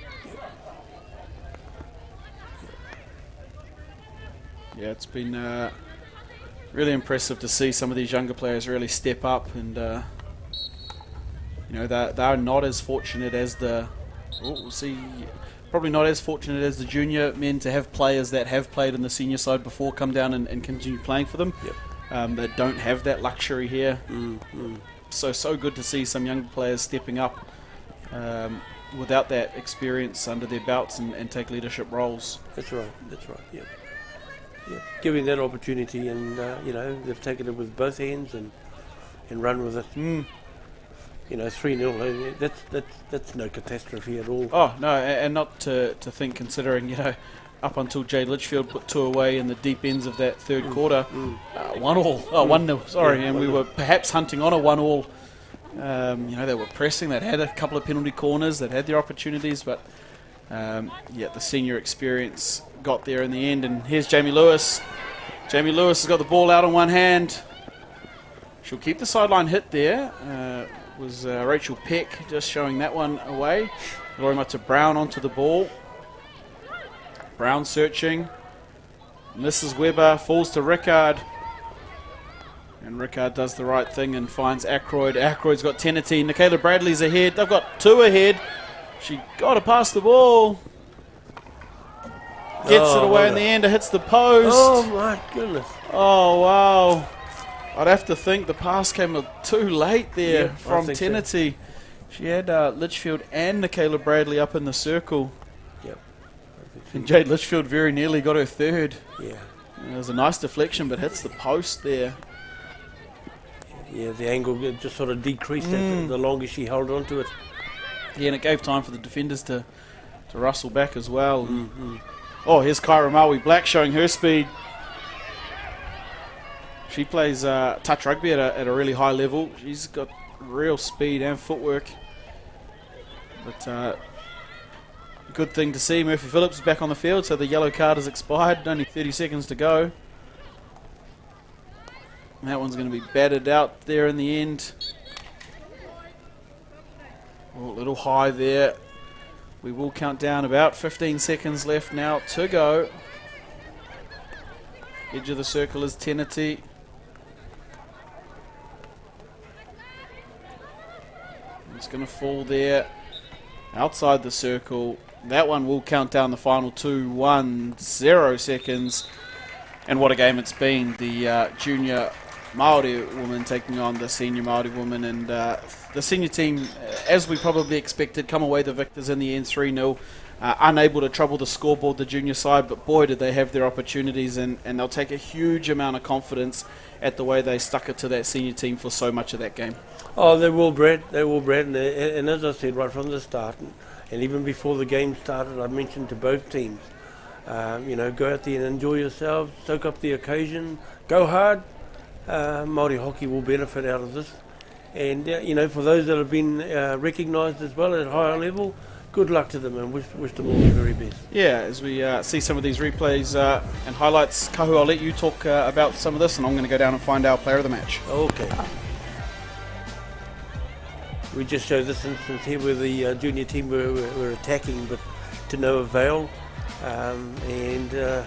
[SPEAKER 4] Yeah, it's been really impressive to see some of these younger players really step up, and you know, they're not as fortunate as probably not as fortunate as the junior men to have players that have played in the senior side before come down and continue playing for them. That don't have that luxury here. So good to see some young players stepping up without that experience under their belts and take leadership roles.
[SPEAKER 5] That's right. Yeah. Giving that opportunity, and you know, they've taken it with both hands and run with it. You know, 3-0. That's no catastrophe at all.
[SPEAKER 4] Oh no, and not to think, considering, you know, up until Jade Litchfield put 2 away in the deep ends of that third quarter, 1-0. Sorry, and we were perhaps hunting on a 1-1. You know, they were pressing. They'd had a couple of penalty corners. They'd had their opportunities, but yeah, the senior experience got there in the end. And here's Jamie Lewis. Jamie Lewis has got the ball out on one hand. She'll keep the sideline hit there. Was Rachel Peck just showing that one away. Laurie Mata Brown onto the ball. Brown searching. Mrs. Weber falls to Rickard. And Rickard does the right thing and finds Ackroyd. Ackroyd's got Teneti. Nicola Bradley's ahead. They've got 2 ahead. She got to pass the ball. Gets it away in the end. It hits the post.
[SPEAKER 5] Oh my goodness.
[SPEAKER 4] Oh wow. I'd have to think the pass came too late there from Teneti. So. She had Litchfield and Nicola Bradley up in the circle.
[SPEAKER 5] Yep.
[SPEAKER 4] And Jade Litchfield very nearly got her third.
[SPEAKER 5] Yeah.
[SPEAKER 4] It was a nice deflection, but hits the post there.
[SPEAKER 5] Yeah, the angle just sort of decreased the longer she held on to it.
[SPEAKER 4] Yeah, and it gave time for the defenders to rustle back as well. Oh, here's Kyra Maui Black showing her speed. She plays touch rugby at a really high level. She's got real speed and footwork. But good thing to see. Murphy Phillips is back on the field, so the yellow card has expired. Only 30 seconds to go. And that one's going to be batted out there in the end. Oh, a little high there. We will count down. About 15 seconds left now to go. Edge of the circle is Teneti. It's going to fall there outside the circle. That one will count down the final 2-1-0 seconds. And what a game it's been. The junior Māori woman taking on the senior Māori woman, and the senior team, as we probably expected, come away the victors in the end 3-0. Unable to trouble the scoreboard, the junior side, but boy did they have their opportunities, and they'll take a huge amount of confidence at the way they stuck it to that senior team for so much of that game.
[SPEAKER 5] Oh, they will, Brad. And as I said right from the start, and even before the game started, I mentioned to both teams, you know, go out there and enjoy yourselves, soak up the occasion, go hard. Māori hockey will benefit out of this. And, you know, for those that have been recognised as well at a higher level, good luck to them and wish them all the very best.
[SPEAKER 4] Yeah, as we see some of these replays and highlights, Kahu, I'll let you talk about some of this, and I'm going to go down and find our player of the match.
[SPEAKER 5] Okay. We just showed this instance here where the junior team were attacking, but to no avail, and the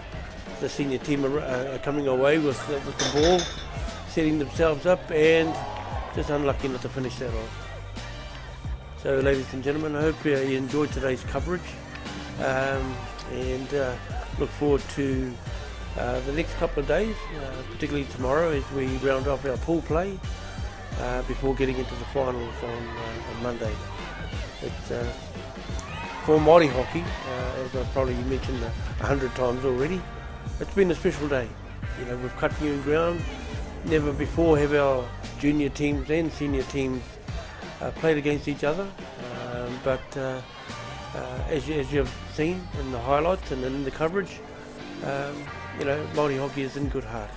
[SPEAKER 5] senior team are coming away with the ball, setting themselves up, and just unlucky not to finish that off. So, ladies and gentlemen, I hope you enjoyed today's coverage, and look forward to the next couple of days, particularly tomorrow as we round off our pool play before getting into the finals on Monday. It's, for Māori hockey, as I've probably mentioned 100 times already, it's been a special day. You know, we've cut new ground. Never before have our junior teams and senior teams played against each other, but as you've seen in the highlights and in the coverage, you know, Māori hockey is in good heart,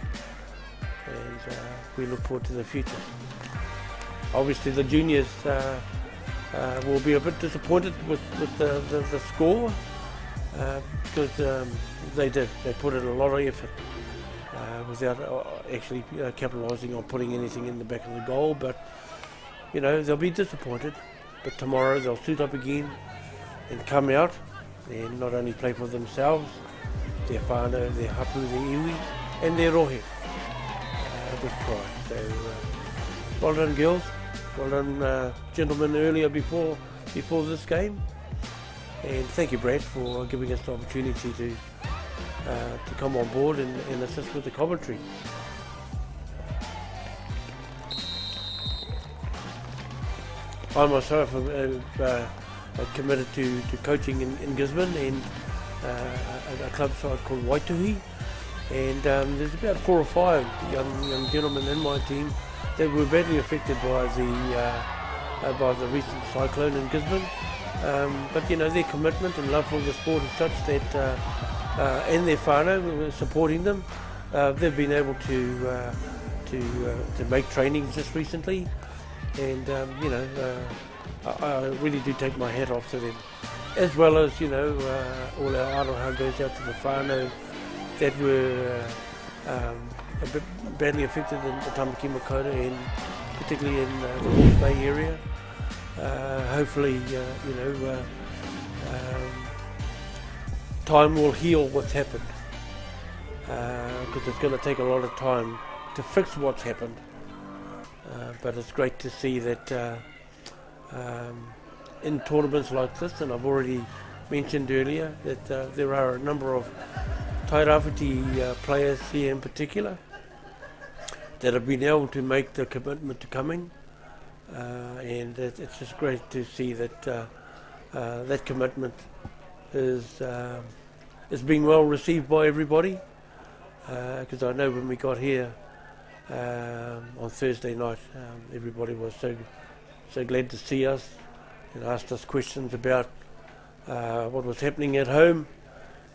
[SPEAKER 5] and we look forward to the future. Obviously the juniors will be a bit disappointed with the score, because they put in a lot of effort without actually capitalising on putting anything in the back of the goal, but you know, they'll be disappointed, but tomorrow they'll suit up again and come out and not only play for themselves, their whānau, their hapu, their iwi, and their rohe with pride. So well done girls, well done gentlemen earlier before this game, and thank you Brad for giving us the opportunity to come on board and assist with the commentary. I myself am committed to coaching in Gisborne and a club side called Waituhi, and there's about 4 or 5 young gentlemen in my team that were badly affected by the recent cyclone in Gisborne, but you know, their commitment and love for the sport is such that and their whānau supporting them, they've been able to make trainings just recently. And you know, I really do take my hat off to them, as well as, you know, all our aroha goes out to the whānau that were a bit badly affected in the Tamaki Makaurau and particularly in the North Bay area. Hopefully, you know, time will heal what's happened, because it's going to take a lot of time to fix what's happened. But it's great to see that in tournaments like this, and I've already mentioned earlier that there are a number of Tairawhiti players here in particular that have been able to make the commitment to coming, and it's just great to see that that commitment is being well received by everybody, because I know when we got here on Thursday night, everybody was so glad to see us and asked us questions about what was happening at home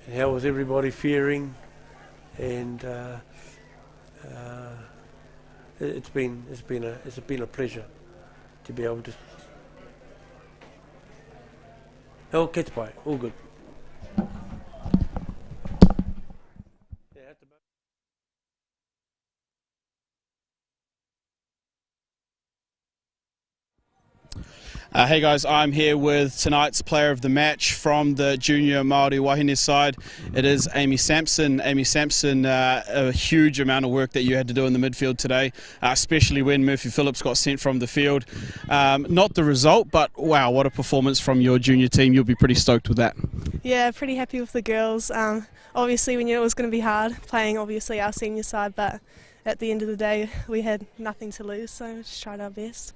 [SPEAKER 5] and how was everybody faring, and it's been a pleasure to be able to. Oh, catch by, all good.
[SPEAKER 4] Hey guys, I'm here with tonight's player of the match from the junior Māori Jnrs side. It is Amy Sampson. Amy Sampson, a huge amount of work that you had to do in the midfield today, especially when Murphy Phillips got sent from the field. Not the result, but wow, what a performance from your junior team. You'll be pretty stoked with that.
[SPEAKER 7] Yeah, pretty happy with the girls. Obviously we knew it was going to be hard playing obviously our senior side, but at the end of the day we had nothing to lose, so we just tried our best.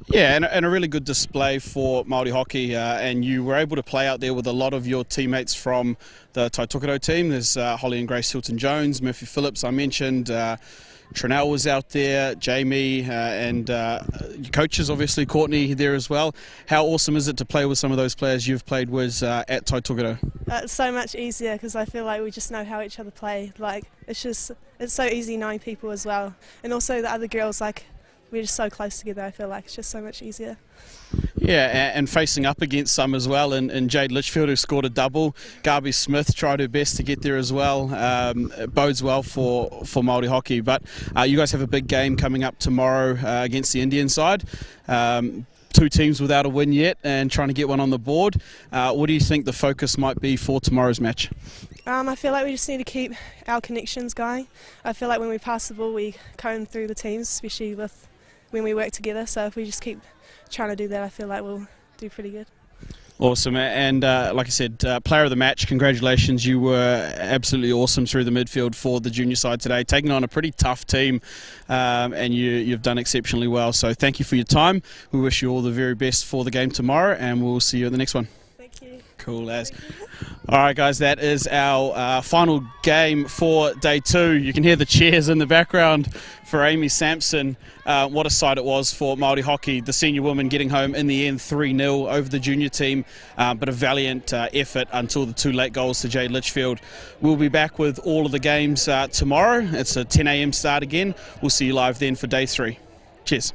[SPEAKER 4] Yeah, and a really good display for Māori hockey, and you were able to play out there with a lot of your teammates from the Taitokerau team. There's Holly and Grace Hilton-Jones, Murphy Phillips I mentioned, Trinell was out there, Jamie, and your coaches obviously, Courtney there as well. How awesome is it to play with some of those players you've played with at Taitokerau?
[SPEAKER 7] It's so much easier because I feel like we just know how each other play. Like it's so easy knowing people as well, and also the other girls, like we're just so close together. I feel like it's just so much easier.
[SPEAKER 4] Yeah, and facing up against some as well, and Jade Litchfield, who scored a double. Garby Smith tried her best to get there as well. It bodes well for Māori hockey. But you guys have a big game coming up tomorrow against the Indian side. Two teams without a win yet and trying to get one on the board. What do you think the focus might be for tomorrow's match?
[SPEAKER 7] I feel like we just need to keep our connections going. I feel like when we pass the ball, we comb through the teams, especially when we work together. So if we just keep trying to do that, I feel like we'll do pretty good.
[SPEAKER 4] Awesome, and like I said, player of the match, congratulations. You were absolutely awesome through the midfield for the junior side today, taking on a pretty tough team, and you've done exceptionally well. So thank you for your time. We wish you all the very best for the game tomorrow, and we'll see you at the next one.
[SPEAKER 7] Thank you.
[SPEAKER 4] Cool as. All right, guys, that is our final game for day 2. You can hear the cheers in the background for Amy Sampson. What a sight it was for Māori hockey. The senior women getting home in the end 3-0 over the junior team, but a valiant effort until the 2 late goals to Jade Litchfield. We'll be back with all of the games tomorrow. It's a 10 a.m. start again. We'll see you live then for day 3. Cheers.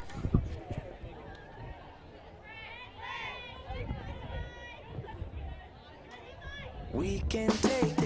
[SPEAKER 3] We can take